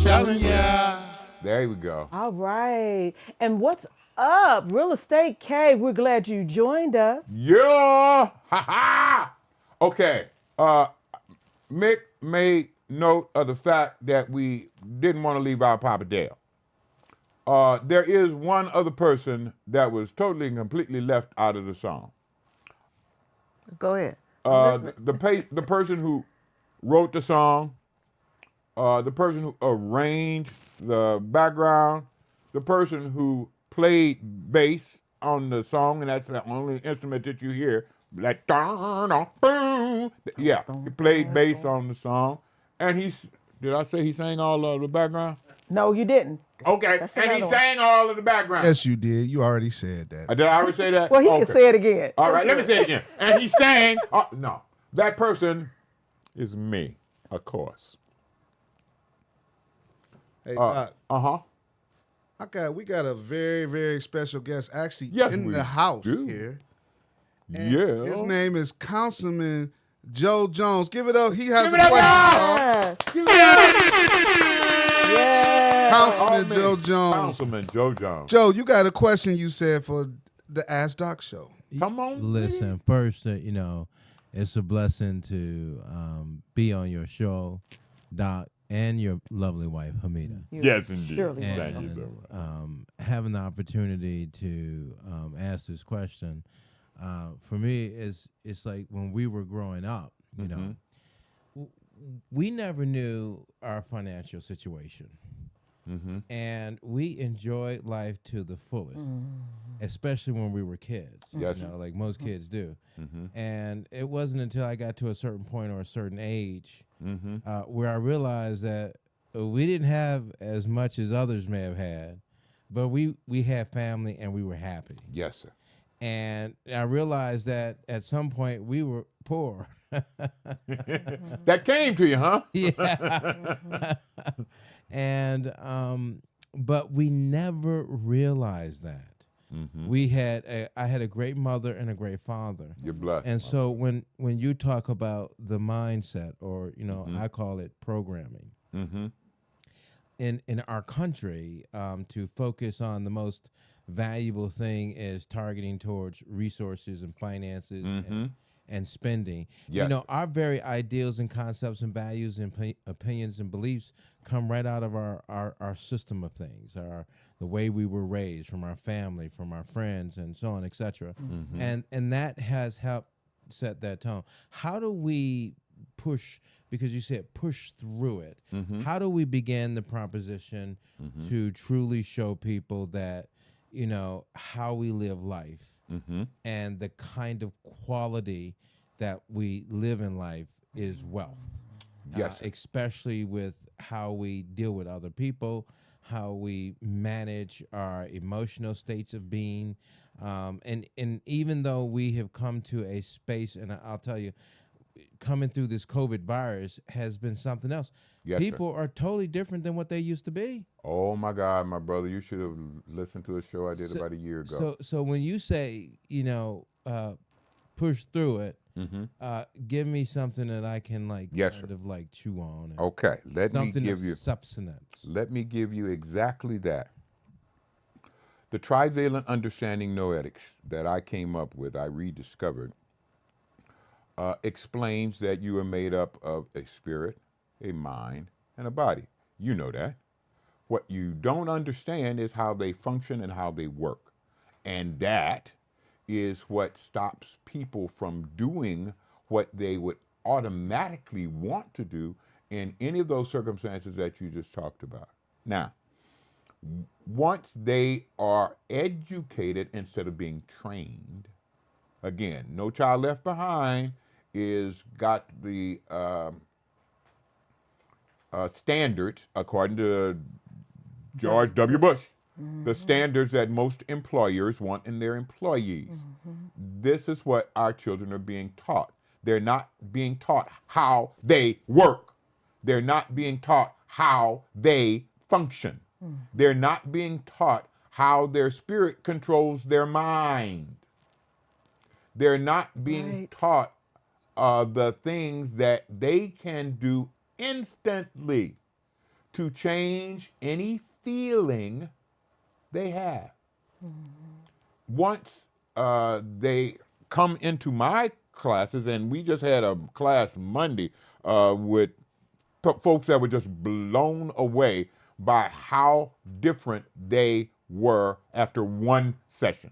telling ya. There we go. All right. And what's up, Real Estate K? We're glad you joined us. Yeah. Ha ha. Okay. Mick made note of the fact that we didn't want to leave out Papa Dale. There is one other person that was totally and completely left out of the song. Go ahead. I'm listening. The person who wrote the song, the person who arranged the background, the person who played bass on the song, and that's the only instrument that you hear. Like, yeah, he played bass on the song, and did I say he sang all of the background? No, you didn't. Okay, That's and he another one. sang all of the background. Yes, you did. You already said that. Did I already say that? Well, he Okay. can say it again. All right, let me say it again. And he sang. No, that person is me, of course. Hey, Doc, Uh-huh. we got a very, very special guest actually Yes, in we the house do. here. And Yeah. his name is Councilman Joe Jones. Give it up. He has Give a it up, question. Yes. Yes. Councilman Oh, Joe man. Jones. Councilman Joe Jones. Joe, you got a question you said for the Ask Doc show. Come on. Listen, first, it's a blessing to be on your show, Doc, and your lovely wife, Hamida. Yes, indeed. Surely. Thank you so much. Having the opportunity to ask this question, for me, it's like when we were growing up, you know, we never knew our financial situation. And we enjoyed life to the fullest, especially when we were kids. Yes. You know, like most kids do. And it wasn't until I got to a certain point or a certain age where I realized that we didn't have as much as others may have had, but we had family and we were happy. Yes, sir. And I realized that at some point we were poor. That came to you, huh? Yeah. And but we never realized that. I had a great mother and a great father. You're blessed. And so when you talk about the mindset, or I call it programming, in our country, to focus on the most valuable thing is targeting towards resources and finances and spending. Yes. You know, our very ideals and concepts and values and opinions and beliefs come right out of our system of things, the way we were raised, from our family, from our friends, and so on, etc. And that has helped set that tone. How do we push, because you said push through it, how do we begin the proposition to truly show people that, how we live life and the kind of quality that we live in life is wealth? Yes. Especially with how we deal with other people, how we manage our emotional states of being. And even though we have come to a space, and I'll tell you, coming through this COVID virus has been something else. Yes, People are totally different than what they used to be. Oh my God, my brother, you should have listened to a show I did about a year ago. So when you say, push through it, give me something that I can chew on. And Okay, let me something give of you substance. Let me give you exactly that. The trivalent understanding noetics that I came up with, I rediscovered, explains that you are made up of a spirit, a mind, and a body. You know that. What you don't understand is how they function and how they work. And that is what stops people from doing what they would automatically want to do in any of those circumstances that you just talked about. Now, once they are educated instead of being trained, again, No Child Left Behind is got the standards, according to George W. Bush, the standards that most employers want in their employees. This is what our children are being taught. They're not being taught how they work. They're not being taught how they function. They're not being taught how their spirit controls their mind. They're not being taught the things that they can do instantly to change any feeling they have. Once they come into my classes, and we just had a class Monday with folks that were just blown away by how different they were after one session.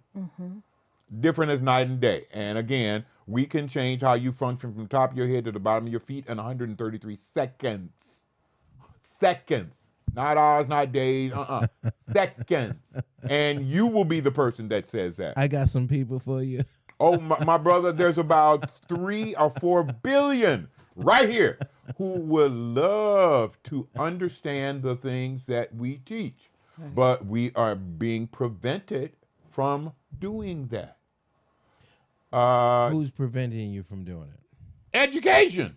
Different as night and day. And again, we can change how you function from the top of your head to the bottom of your feet in 133 seconds. Seconds. Not hours, not days, seconds. And you will be the person that says that. I got some people for you. Oh, my brother, there's about 3 or 4 billion right here who would love to understand the things that we teach. But we are being prevented from doing that. Who's preventing you from doing it? Education.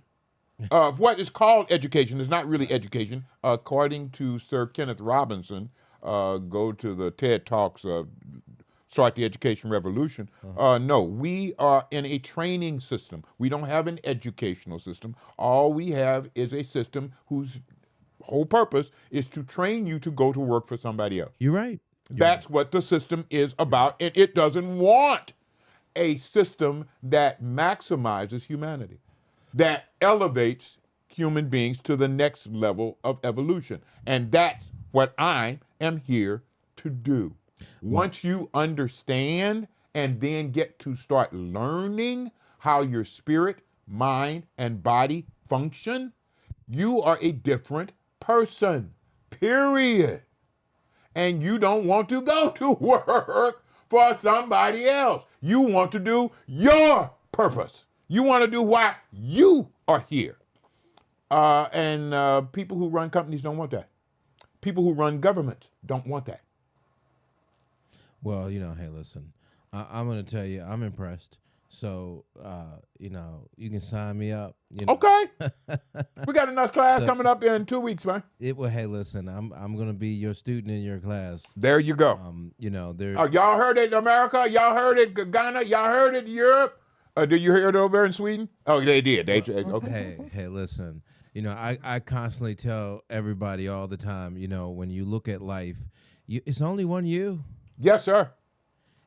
What is called education is not really education. According to Sir Kenneth Robinson, go to the TED Talks, Start the Education Revolution. No, we are in a training system. We don't have an educational system. All we have is a system whose whole purpose is to train you to go to work for somebody else. You're right. That's what the system is about, and it doesn't want a system that maximizes humanity, that elevates human beings to the next level of evolution. And that's what I am here to do. Once you understand and then get to start learning how your spirit, mind, and body function, you are a different person, period. And you don't want to go to work for somebody else. You want to do your purpose. You want to do why you are here. And people who run companies don't want that. People who run governments don't want that. Well, hey, listen, I'm going to tell you, I'm impressed. So, you can sign me up. Okay. We got another class coming up in 2 weeks, man. Hey, listen, I'm going to be your student in your class. There you go. There. Oh, y'all heard it, America? Y'all heard it, Ghana? Y'all heard it, Europe? Did you hear it over in Sweden? Oh, they did. Okay. Hey, listen. I constantly tell everybody all the time. When you look at life, it's only one you. Yes, sir.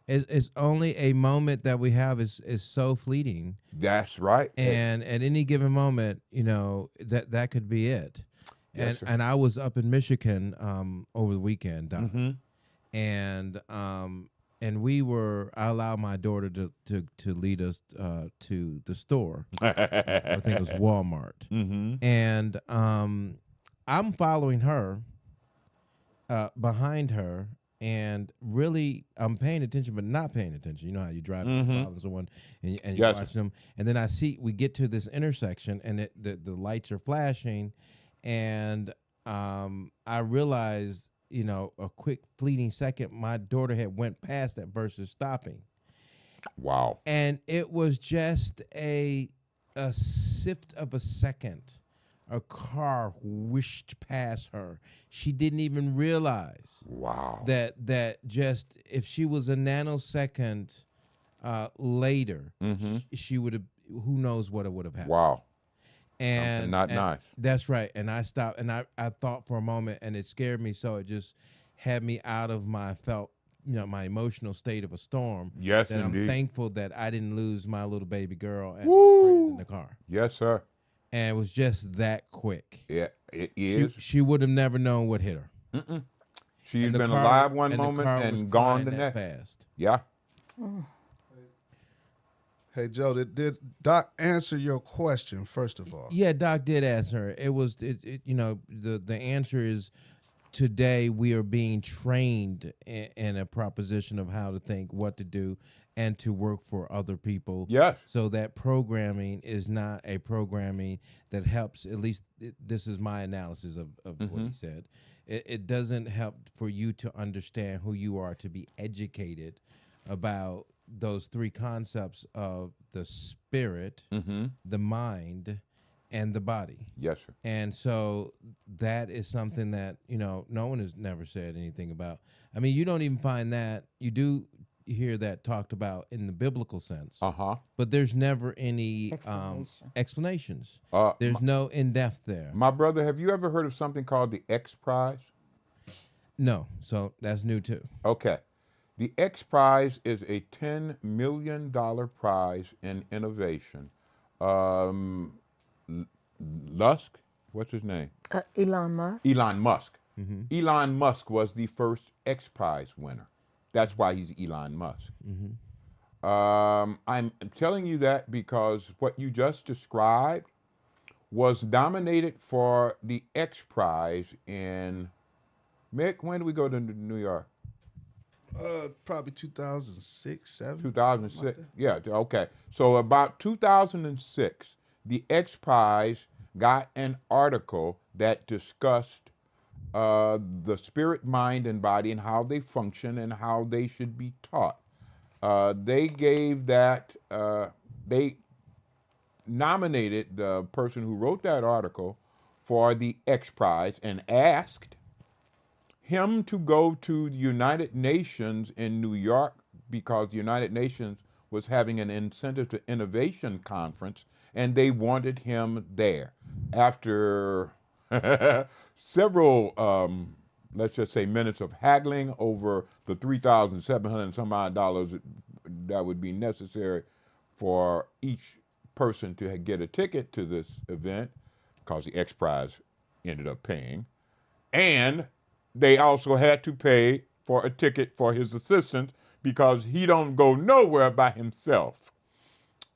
It's only a moment that we have is so fleeting. That's right. And at any given moment, that could be it. Yes, sir. And I was up in Michigan over the weekend, Doc. And I allowed my daughter to lead us to the store. I think it was Walmart. And I'm following her behind her. And really, I'm paying attention, but not paying attention. You know how you drive following someone and you watch them. And then we get to this intersection, and the lights are flashing. And I realized, a quick fleeting second, my daughter had went past that versus stopping. Wow. And it was just a sift of a second. A car whished past her. She didn't even realize. Wow. That just if she was a nanosecond later, she would have. Who knows what it would have happened? Wow. And not nice. That's right. And I stopped and I thought for a moment, and it scared me. So it just had me out of my my emotional state of a storm. Yes, that indeed. I'm thankful that I didn't lose my little baby girl and my friend in the car. Yes, sir. And it was just that quick. Yeah, it is. She would have never known what hit her. She'd been alive one moment and gone the next. Fast. Yeah. Hey, Joe, did Doc answer your question, first of all? Yeah, Doc did answer. It was, the answer is today we are being trained in a proposition of how to think, what to do, and to work for other people. Yes. So that programming is not a programming that helps, at least this is my analysis of what he said. It doesn't help for you to understand who you are, to be educated about those three concepts of the spirit, the mind, and the body. Yes, sir. And so that is something that, no one has never said anything about. I mean, you don't even find that. You do hear that talked about in the biblical sense. Uh-huh. But there's never any explanations. There's no in-depth there. My brother, have you ever heard of something called the X Prize? No, so that's new too. Okay. The X Prize is a $10 million prize in innovation. Lusk, what's his name? Elon Musk. Elon Musk. Elon Musk was the first X Prize winner. That's why he's Elon Musk. I'm telling you that because what you just described was nominated for the X Prize in, Mick, when did we go to New York? Probably 2006, 7. 2006. Yeah, okay. So about 2006, the X Prize got an article that discussed the spirit, mind, and body and how they function and how they should be taught. They gave that, they nominated the person who wrote that article for the X Prize and asked him to go to the United Nations in New York because the United Nations was having an Incentive to Innovation conference and they wanted him there. After several, let's just say, minutes of haggling over the $3,700 and some odd dollars that would be necessary for each person to get a ticket to this event, because the X Prize ended up paying, and they also had to pay for a ticket for his assistant because he don't go nowhere by himself.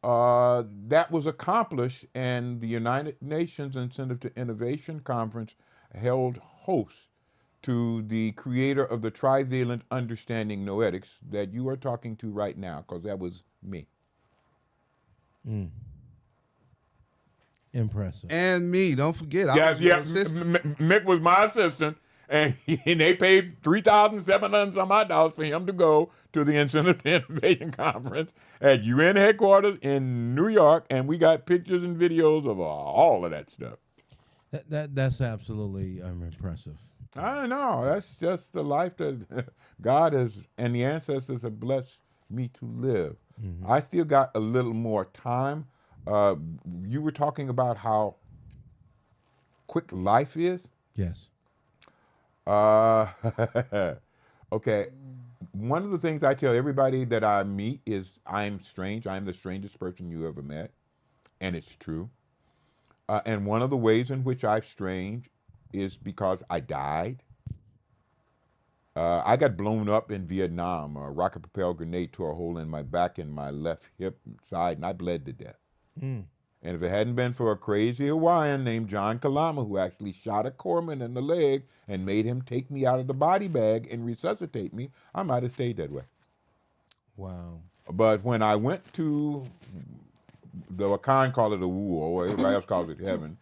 That was accomplished, and the United Nations Incentive to Innovation Conference held host to the creator of the trivalent understanding noetics that you are talking to right now, because that was me. Impressive. And me, don't forget. I Yes, was your yeah. assistant. Mick was my assistant, and they paid $3,700 some odd dollars for him to go to the Incentive to Innovation Conference at UN headquarters in New York, and we got pictures and videos of all of that stuff. That's absolutely impressive. I know. That's just the life that God has and the ancestors have blessed me to live. I still got a little more time. You were talking about how quick life is. Yes. Okay. One of the things I tell everybody that I meet is I'm strange. I'm the strangest person you ever met. And it's true. And one of the ways in which I'm strange is because I died. I got blown up in Vietnam. A rocket-propelled grenade tore a hole in my back and my left hip side, and I bled to death. And if it hadn't been for a crazy Hawaiian named John Kalama, who actually shot a corpsman in the leg and made him take me out of the body bag and resuscitate me, I might have stayed that way. Wow. But when I went to the Wakan call it a woo, or everybody else calls it heaven,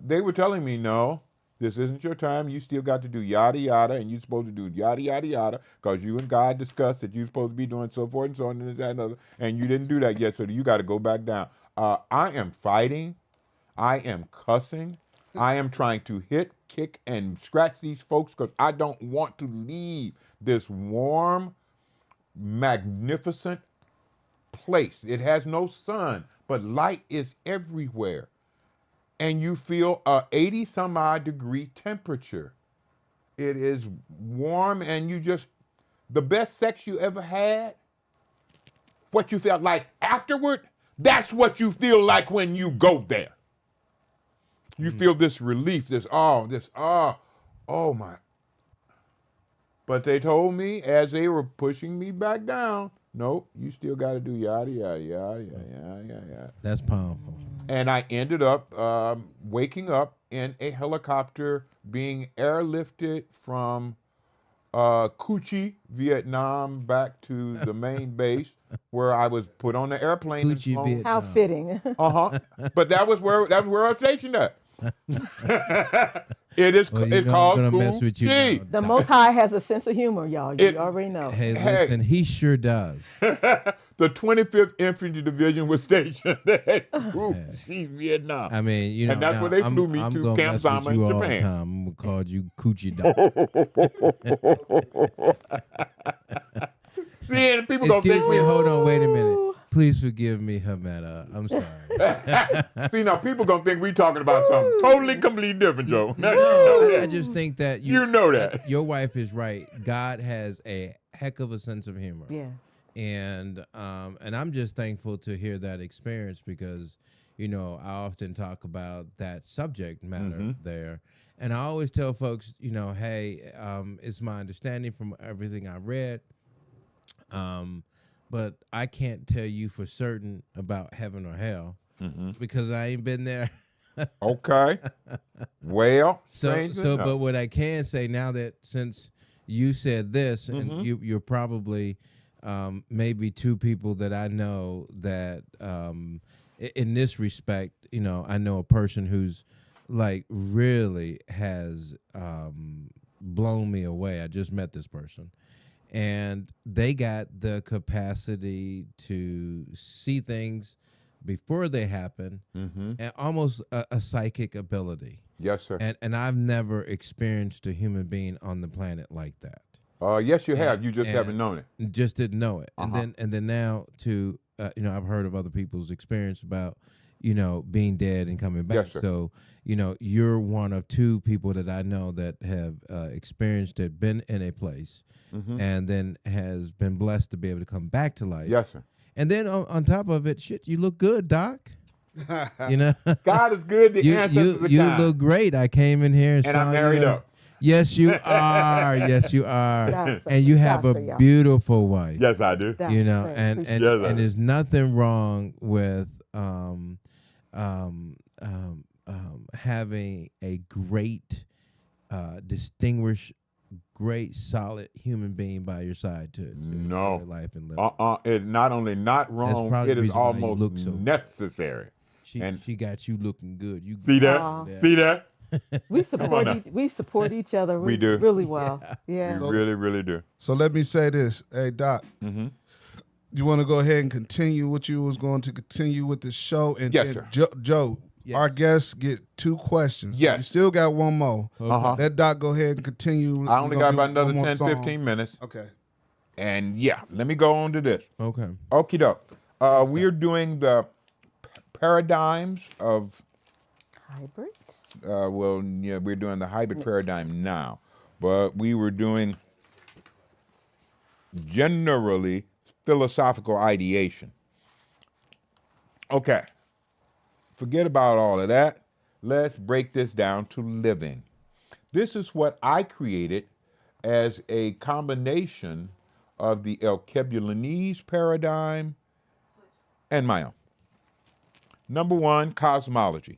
they were telling me, no, this isn't your time. You still got to do yada yada, and you're supposed to do yada yada yada, because you and God discussed that you're supposed to be doing so forth and so on and this, that, and other, and you didn't do that yet, so you got to go back down. I am fighting. I am cussing. I am trying to hit, kick, and scratch these folks because I don't want to leave this warm, magnificent place. It has no sun, but light is everywhere. And you feel a 80 some odd degree temperature. It is warm, and you just, the best sex you ever had, what you felt like afterward, that's what you feel like when you go there. You feel this relief, oh my. But they told me as they were pushing me back down, nope, you still got to do yada, yada, yada, yada, yada. That's powerful. And I ended up waking up in a helicopter being airlifted from Coochie, Vietnam, back to the main base where I was put on the airplane. Coochie, and Vietnam. How fitting. But that was where I was stationed at. It's called I'm gonna mess with you Coochie. now. The Most High has a sense of humor, y'all. You already know. Hey, listen, he sure does. The 25th Infantry Division was stationed at Coochie, Vietnam. I mean, you know, And that's now where they flew I'm me to gonna Camp mess Zama with you in all the Japan. time. I'm gonna call you Coochie Dog. See, and people gonna Excuse think me. we. Hold on. Wait a minute. Please forgive me, Hametta. I'm sorry. See, now people gonna think we talking about something totally, completely different, Joe. Now, you No, know I that. just think that You know that. your wife is right. God has a heck of a sense of humor. Yeah. And I'm just thankful to hear that experience because, I often talk about that subject matter there, and I always tell folks, hey, it's my understanding from everything I read, but I can't tell you for certain about heaven or hell because I ain't been there. Okay. Well, So, strange enough. but what I can say now that since you said this, and you're probably maybe two people that I know that in this respect, I know a person who's like really has blown me away. I just met this person, and they got the capacity to see things before they happen, and almost a psychic ability. Yes, sir. And I've never experienced a human being on the planet like that. Yes, you have. You just haven't known it. Just didn't know it. Uh-huh. And then now to I've heard of other people's experience about being dead and coming back. Yes, sir. So you're one of two people that I know that have experienced it, been in a place, and then has been blessed to be able to come back to life. Yes, sir. And then on top of it, shit, you look good, Doc. God is good. The ancestors are you kind. look great. I came in here and And saw I'm married you. up. Yes, you are. Yes, you are. That's And you have a that's y'all. beautiful wife. Yes, I do. That's You know, great. and Appreciate Yes, I and do. there's nothing wrong with having a great, distinguished, great, solid human being by your side to No. enjoy life and live. It's not only not wrong, probably it the is reason why you almost look so good. necessary. and- She got you looking good. You See that? Aw. See that? We support now. we support each other. We do. Really well. Yeah. We really, really do. So let me say this. Hey, Doc, you want to go ahead and continue what you was going to continue with the show? And Yes, and sir. Joe, Yes. our guests get 2 questions. So Yes. you still got one more. Uh-huh. Let Doc go ahead and continue. I only We're got gonna about do another one more 10, song. 15 minutes. Okay. And yeah, let me go on to this. Okay. Okie doke. We're doing the paradigms of, Hybrid. we're doing the hybrid paradigm now. But we were doing generally philosophical ideation. Okay. Forget about all of that. Let's break this down to living. This is what I created as a combination of the Alkebulanese paradigm and my own. Number 1, cosmology.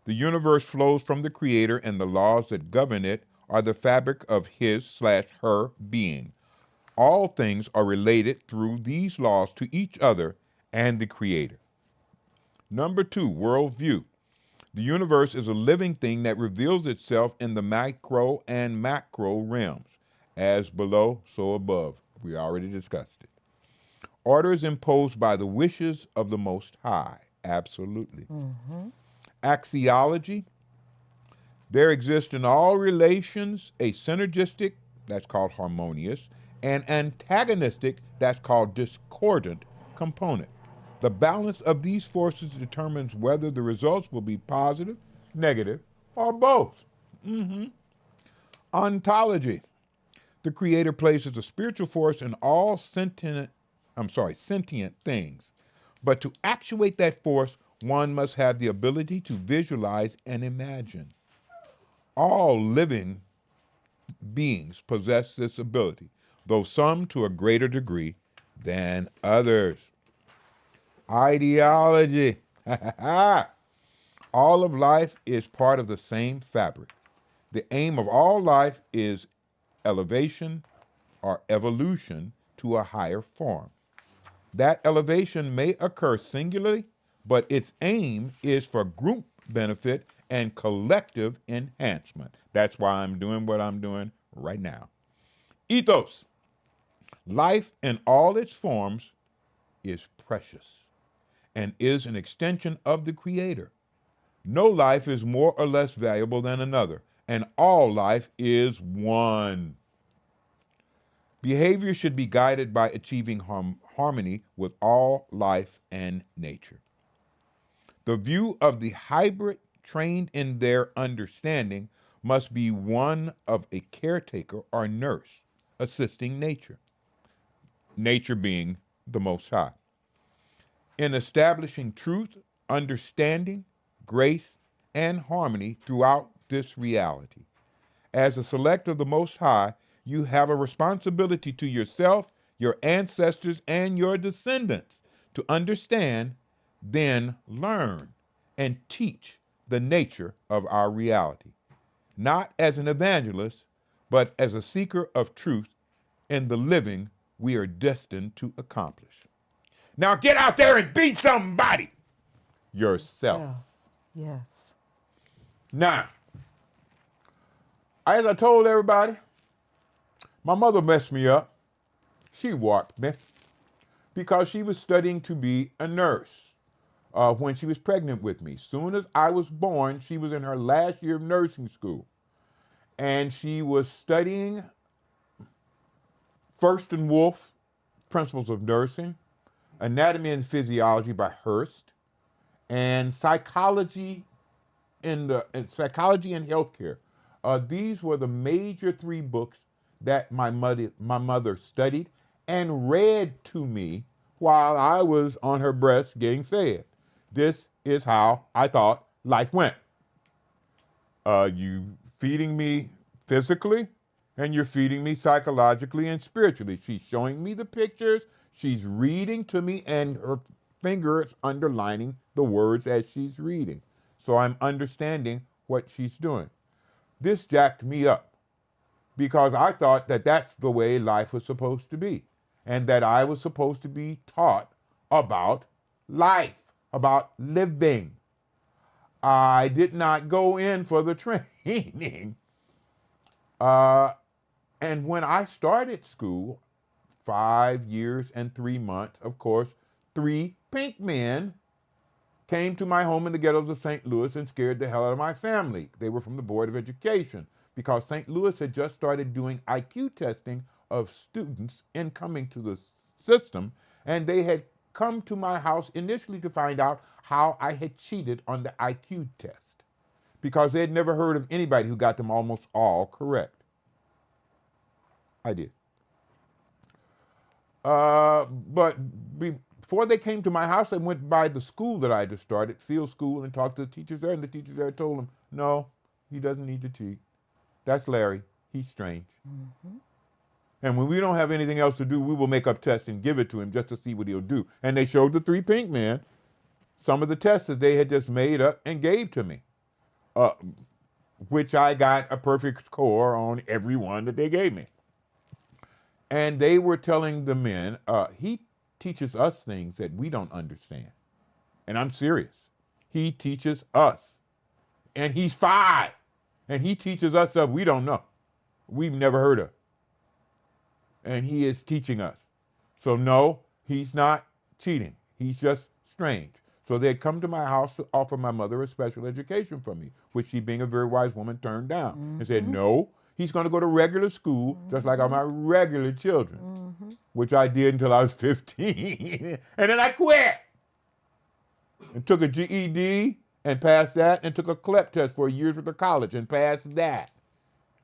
The universe flows from the creator, and the laws that govern it are the fabric of his/her being. All things are related through these laws to each other and the creator. Number 2, worldview. The universe is a living thing that reveals itself in the micro and macro realms. As below, so above. We already discussed it. Order is imposed by the wishes of the Most High. Absolutely. Axiology. There exists in all relations a synergistic, that's called harmonious, and antagonistic, that's called discordant component. The balance of these forces determines whether the results will be positive, negative, or both. Ontology. The Creator places a spiritual force in all sentient things. But to actuate that force, one must have the ability to visualize and imagine. All living beings possess this ability, though some to a greater degree than others. Ideology. All of life is part of the same fabric. The aim of all life is elevation or evolution to a higher form. That elevation may occur singularly, but its aim is for group benefit and collective enhancement. That's why I'm doing what I'm doing right now. Ethos. Life in all its forms is precious and is an extension of the Creator. No life is more or less valuable than another, and all life is one. Behavior should be guided by achieving harmony with all life and nature. The view of the hybrid trained in their understanding must be one of a caretaker or nurse assisting nature, nature being the Most High, in establishing truth, understanding, grace, and harmony throughout this reality. As a select of the Most High, you have a responsibility to yourself, your ancestors, and your descendants to understand, then learn, and teach the nature of our reality, not as an evangelist, but as a seeker of truth in the living we are destined to accomplish. Now get out there and be somebody yourself. Yes. Now, as I told everybody, my mother messed me up. She warped me because she was studying to be a nurse when she was pregnant with me. Soon as I was born, she was in her last year of nursing school. And she was studying First and Wolf, Principles of Nursing, Anatomy and Physiology by Hurst, and Psychology Psychology and Healthcare. These were the major 3 books that my mother studied and read to me while I was on her breast getting fed. This is how I thought life went. You feeding me physically, and you're feeding me psychologically and spiritually. She's showing me the pictures, she's reading to me, and her fingers underlining the words as she's reading. So I'm understanding what she's doing. This jacked me up because I thought that that's the way life was supposed to be, and that I was supposed to be taught about life, about living. I did not go in for the training. And when I started school, 5 years and 3 months, of course, 3 pink men came to my home in the ghettos of St. Louis and scared the hell out of my family. They were from the Board of Education because St. Louis had just started doing IQ testing of students incoming to the system, and they had come to my house initially to find out how I had cheated on the IQ test because they had never heard of anybody who got them almost all correct. I did. But before they came to my house, I went by the school that I just started, field school, and talked to the teachers there, and the teachers there told them, no, he doesn't need to cheat. That's Larry. He's strange. Mm-hmm. And when we don't have anything else to do, we will make up tests and give it to him just to see what he'll do. And they showed the 3 pink men some of the tests that they had just made up and gave to me, which I got a perfect score on every one that they gave me. And they were telling the men, he teaches us things that we don't understand. And I'm serious. He teaches us. And he's 5. And he teaches us stuff we don't know. We've never heard of. And he is teaching us. So no, he's not cheating. He's just strange. So they had come to my house to offer my mother a special education for me, which she, being a very wise woman, turned down. Mm-hmm. And said, no, he's going to go to regular school, just like all my regular children, which I did until I was 15. And then I quit and took a GED and passed that, and took a CLEP test for a year's worth of college and passed that,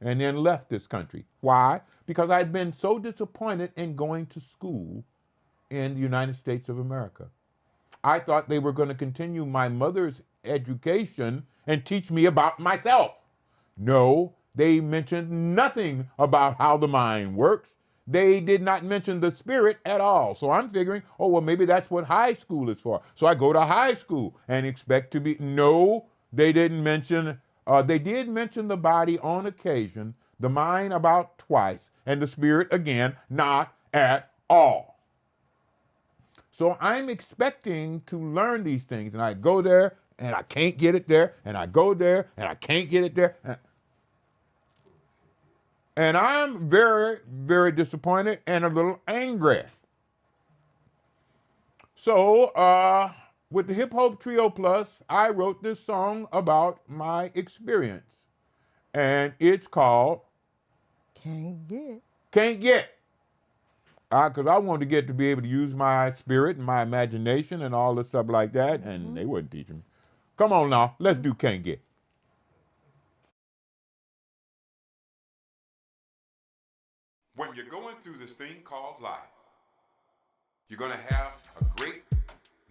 and then left this country. Why? Because I'd been so disappointed in going to school in the United States of America. I thought they were going to continue my mother's education and teach me about myself. No, they mentioned nothing about how the mind works. They did not mention the spirit at all. So I'm figuring, oh, well, maybe that's what high school is for. So I go to high school and expect to be, no, they didn't mention, they did mention the body on occasion, the mind about twice, and the spirit again, not at all. So I'm expecting to learn these things, and I go there and I can't get it there, and I go there and I can't get it there. And I'm very, very disappointed and a little angry. So with the Hip Hop Trio Plus, I wrote this song about my experience. And it's called Can't Get. Can't Get. Because I wanted to get to be able to use my spirit and my imagination and all this stuff like that, and they wouldn't teach me. Come on now, let's do Can't Get. When you're going through this thing called life, you're going to have a great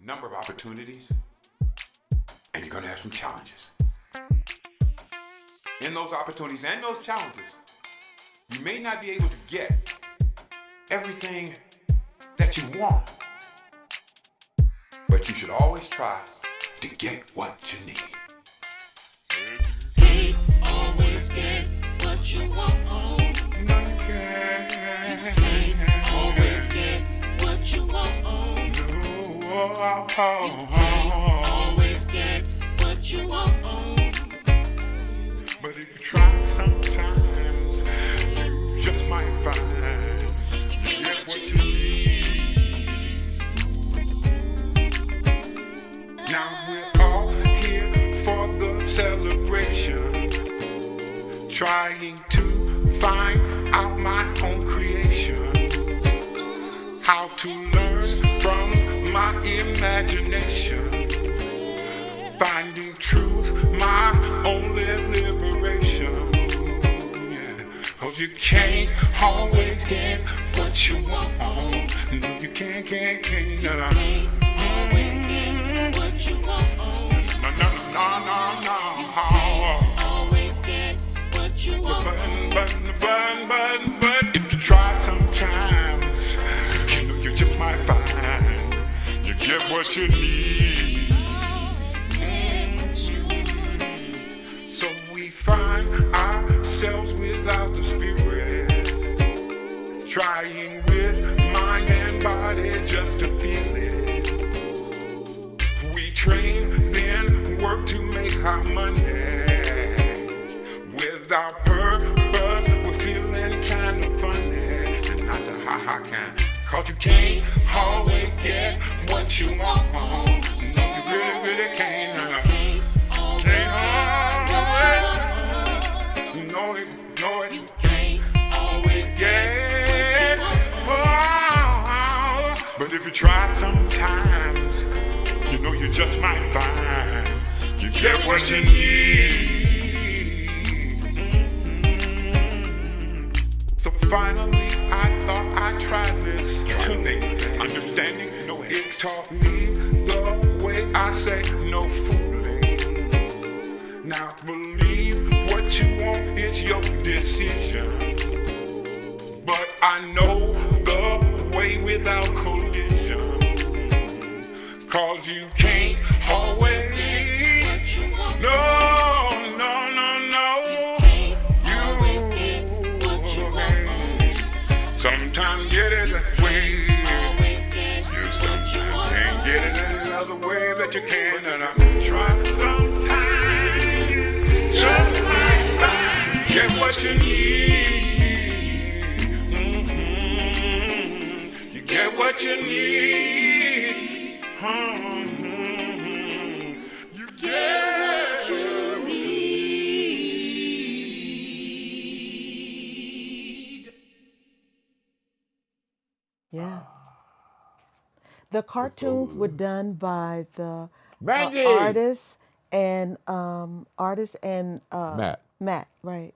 number of opportunities, and you're going to have some challenges. In those opportunities and those challenges, you may not be able to get everything that you want, but you should always try to get what you need. Can't always get what you want. No, you can't. Can't always get what you want. Can't always get what you want. But if you try sometimes, you just might find you get what you need. Now we're all here for the celebration, trying to find out my own creation, how to learn from my imagination, finding truth, my only liberation. Yeah. 'Cause you can't always get what you want. No, you can't. Can't always get what you want. No. You can't always get what you want. But if you try sometimes, you know you just might find you get what you need. So we find ourselves without the spirit, trying with mind and body just to feel it. We train, then work to make our money. Without purpose, we're feeling kind of funny, and not the ha-ha kind. 'Cause you can't always get what you want. No, you really can't. Can't always get what you want. No, it You can't always get what you want. But if you try sometimes, you know you just might find you get what you need. So finally, I thought I'd try this tonight. Understanding, no, it taught me the way I say no fooling. Now believe what you want, it's your decision. But I know the way without collision. 'Cause you can't always Get what you want. no. Can't always get what you want. Sometimes get it that way. Always get You what you sometimes want. can't get it any other way that you can. And I'm trying sometimes. Just sometimes get what you need. You get what you need. You get what you need. Yeah. The cartoons were done by the Maggie! artist and Matt. right?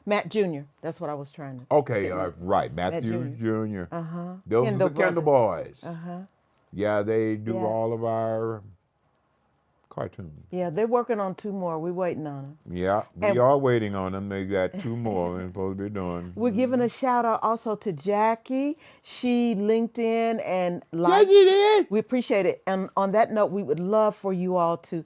Matt Jr. That's what I was trying to. Okay, right. Matthew Jr. Uh-huh. Those are the Kendall boys. Uh-huh. Yeah, they do Yeah. all of our cartoons. Yeah, they're working on 2 more. We're waiting on them. Yeah, we And- are waiting on them. They got 2 more they're supposed to be doing. We're giving a shout out also to Jackie. She linked in and liked. Yes, you did. We appreciate it. And on that note, we would love for you all to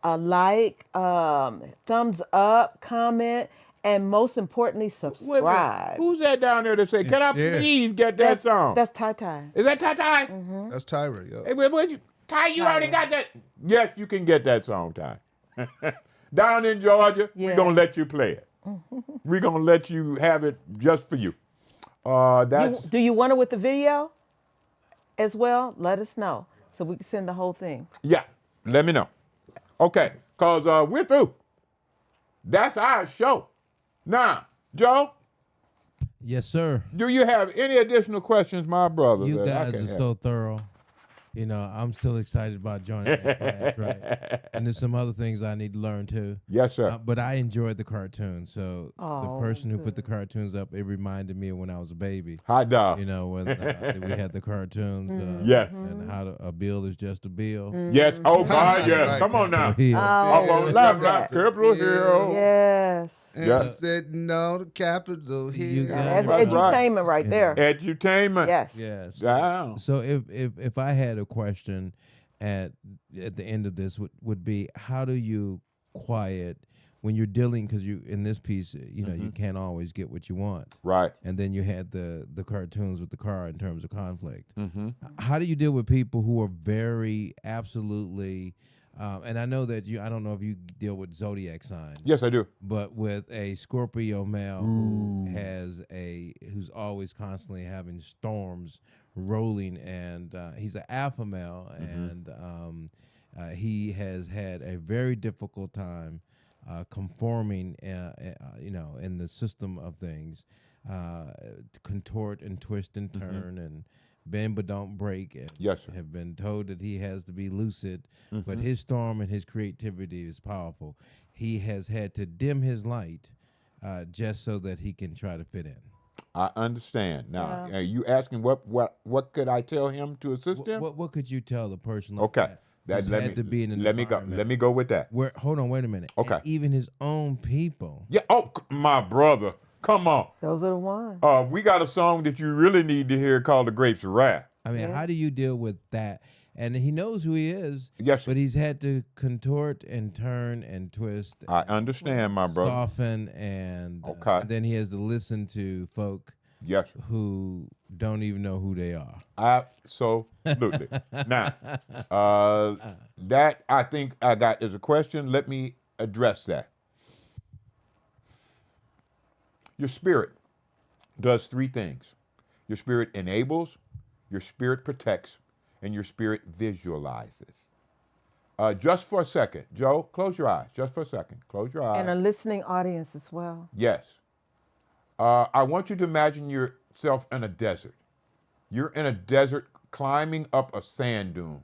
like, thumbs up, comment, and most importantly, Wait a minute. subscribe. Who's that down there that say, "Can I share. please get that song"? That's Tai Tai. Is that Ty? That's Tyra, yo. Hey, wait, Ty, you already got that? Yes, you can get that song, Ty. Down in Georgia, Yeah. we're going to let you play it. We're going to let you have it just for you. That's Do you want it with the video as well? Let us know so we can send the whole thing. Yeah, let me know. Okay, because we're through. That's our show. Now, Joe, Yes, sir. Do you have any additional questions, my brother? You that I guys can are have? so thorough. You know, I'm still excited about joining that class, right? And there's some other things I need to learn too. Yes, sir. But I enjoyed the cartoon. So the Oh, person who put the good. cartoons up, it reminded me of when I was a baby. Hot dog. You know, when we had the cartoons. Yes. And how a bill is just a bill. Yes. Oh, God, yes. Right. Come on now. Hill. Oh, Up on love Capitol that. Capitol Hill. Yes. And Yeah. sitting on the Capitol Hill. You got That's it. That's right. edutainment right there. Edutainment. Yes. Yes. Wow. So if I had a question at the end of this would be, how do you quiet when you're dealing, because you in this piece, you know, you can't always get what you want, Right. and then you had the cartoons with the car in terms of conflict. Mm-hmm. How do you deal with people who are very absolutely, and I know that I don't know if you deal with zodiac signs, Yes, I do. but with a Scorpio male who's always constantly having storms rolling, and he's an alpha male, and he has had a very difficult time conforming, you know, in the system of things, to contort and twist and turn and bend but don't break, and Yes, sir. have been told that he has to be lucid, but his storm and his creativity is powerful. He has had to dim his light just so that he can try to fit in. I understand. Now, Yeah. are you asking what could I tell him to assist him? What could you tell the person like Okay. that who's let had me to be in an let me go. environment Let me go with that. where, hold on, wait a minute. Okay. And even his own people. Yeah. Oh, my brother. Come on. Those are the ones. We got a song that you really need to hear called "The Grapes of Wrath." I mean, Yeah. how do you deal with that? And he knows who he is, Yes, sir. but he's had to contort and turn and twist, I understand, my brother. soften, and Okay. then he has to listen to folk Yes, sir. who don't even know who they are. Absolutely. Now, that I think I got as a question. Let me address that. Your spirit does three things. Your spirit enables, your spirit protects, and your spirit visualizes. Just for a second, Joe, close your eyes. Just for a second. Close your eyes. And a listening audience as well. Yes. I want you to imagine yourself in a desert. You're in a desert climbing up a sand dune.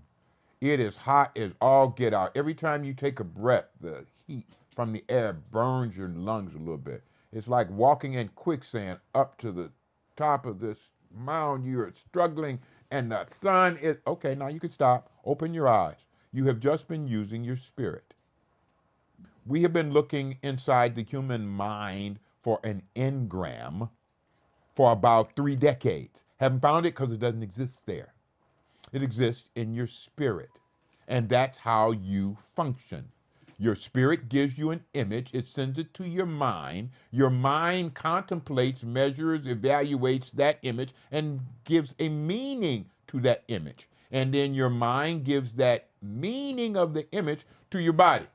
It is hot as all get out. Every time you take a breath, the heat from the air burns your lungs a little bit. It's like walking in quicksand up to the top of this mound. You're struggling, and the sun is... Okay, now you can stop. Open your eyes. You have just been using your spirit. We have been looking inside the human mind for an engram for about 3 decades. Haven't found it because it doesn't exist there. It exists in your spirit. And that's how you function. Your spirit gives you an image. It sends it to your mind. Your mind contemplates, measures, evaluates that image, and gives a meaning to that image. And then your mind gives that meaning of the image to your body,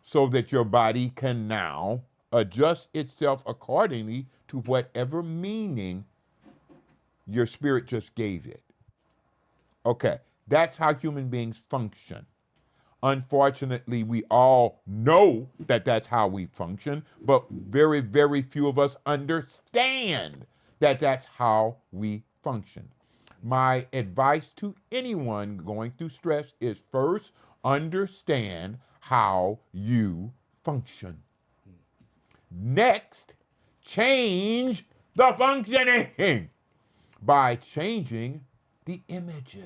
so that your body can now adjust itself accordingly to whatever meaning your spirit just gave it. Okay, that's how human beings function. Unfortunately, we all know that that's how we function, but very, very few of us understand that that's how we function. My advice to anyone going through stress is first, understand how you function. Next, change the functioning by changing the images.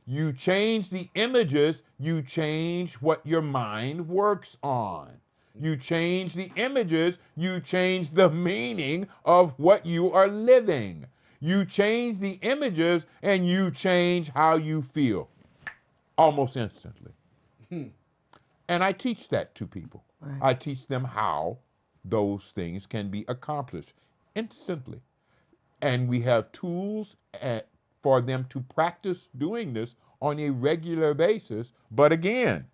You change the images, you change what your mind works on. You change the images, you change the meaning of what you are living. You change the images and you change how you feel almost instantly. And I teach that to people. Right. I teach them how those things can be accomplished instantly. And we have tools for them to practice doing this on a regular basis. But again,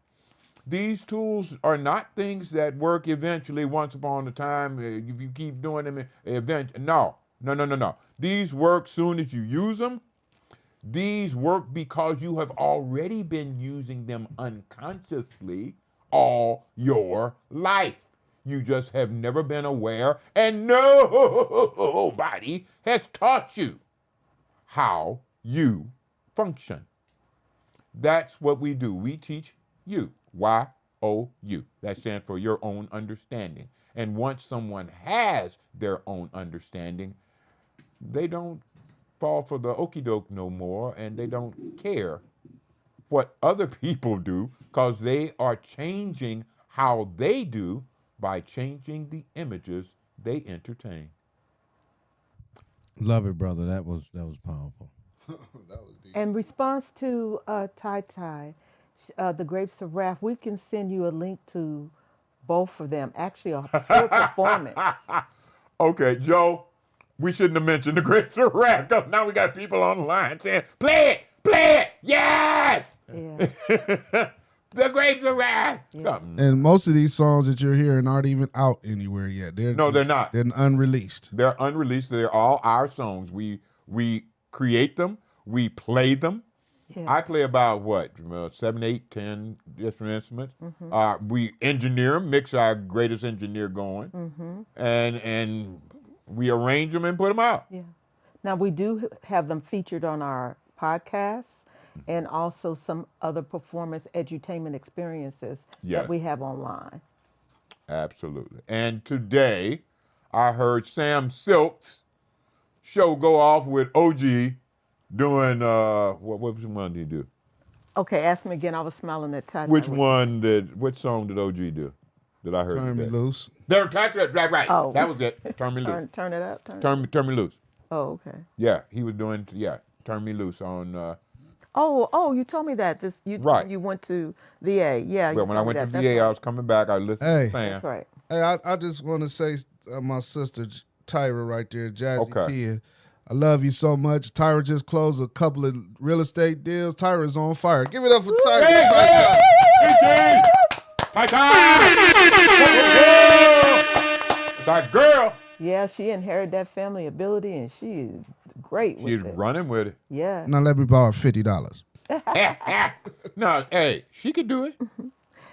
these tools are not things that work eventually once upon a time. If you keep doing them, no. These work soon as you use them. These work because you have already been using them unconsciously all your life. You just have never been aware, and nobody has taught you how you function. That's what we do. We teach you. Y-O-U. That stands for your own understanding. And once someone has their own understanding, they don't fall for the okie doke no more, and they don't care what other people do, because they are changing how they do by changing the images they entertain. Love it, brother. That was powerful. In response to Tai Tai, the Grapes of Wrath, we can send you a link to both of them. Actually, a full performance. Okay, Joe, we shouldn't have mentioned the Grapes of Wrath, because now we got people online saying, play it, yes! Yeah. The Grapes of Wrath. Yeah. And most of these songs that you're hearing aren't even out anywhere yet. They're not. They're unreleased. They're unreleased. They're all our songs. We create them. We play them. Yeah. I play about 7, 8, 10 different instruments. We engineer them, mix our greatest engineer going, and we arrange them and put them out. Yeah. Now we do have them featured on our podcast, and also some other performance edutainment experiences that we have online. Absolutely. And today, I heard Sam Silk's show go off with OG doing, what one did he do? Okay, ask me again. I was smiling at Tai Tai. Which song did OG do that I heard Turn today? Me Loose. Right. Oh. That was it. Turn Me Loose. Turn it up. Turn Me Loose. Oh, okay. Yeah, he was doing, Turn Me Loose on... Oh, you told me that. Right. You went to VA. Yeah. Well, when I went to VA, I was coming back. I listened to Sam. That's right. Hey, I just want to say, my sister Tyra right there, Jazzy T, I love you so much. Tyra just closed a couple of real estate deals. Tyra's on fire. Give it up for Tyra. Hey! That girl. Yeah, she inherited that family ability, and she is great with She's it. running with it. Yeah. Now let me borrow $50. No, hey, she could do it.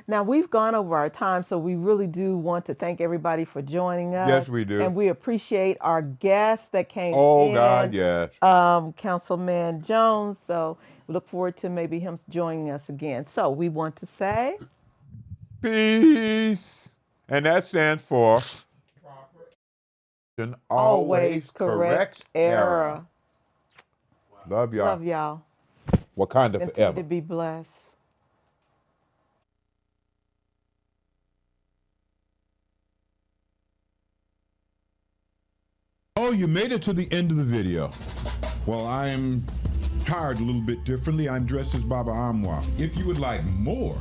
Now, we've gone over our time, so we really do want to thank everybody for joining us. Yes, we do. And we appreciate our guests that came in. Oh, God, yes. Councilman Jones. So we look forward to maybe him joining us again. So we want to say... Peace. And that stands for... Always correct error. Love y'all. Love y'all. Wakanda Continue forever. to be blessed. Oh, you made it to the end of the video. Well, I am tired a little bit differently. I'm dressed as Baba Amwa. If you would like more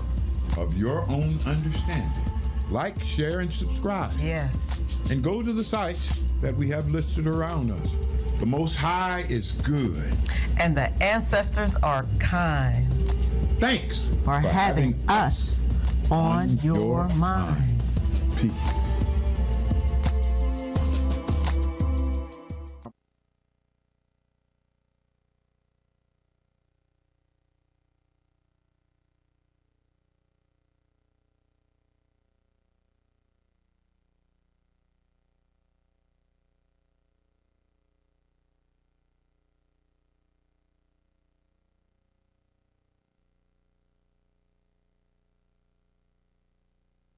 of your own understanding, like, share, and subscribe. Yes. And go to the sites that we have listed around us. The Most High is good. And the ancestors are kind Thanks for having us on your minds. Peace.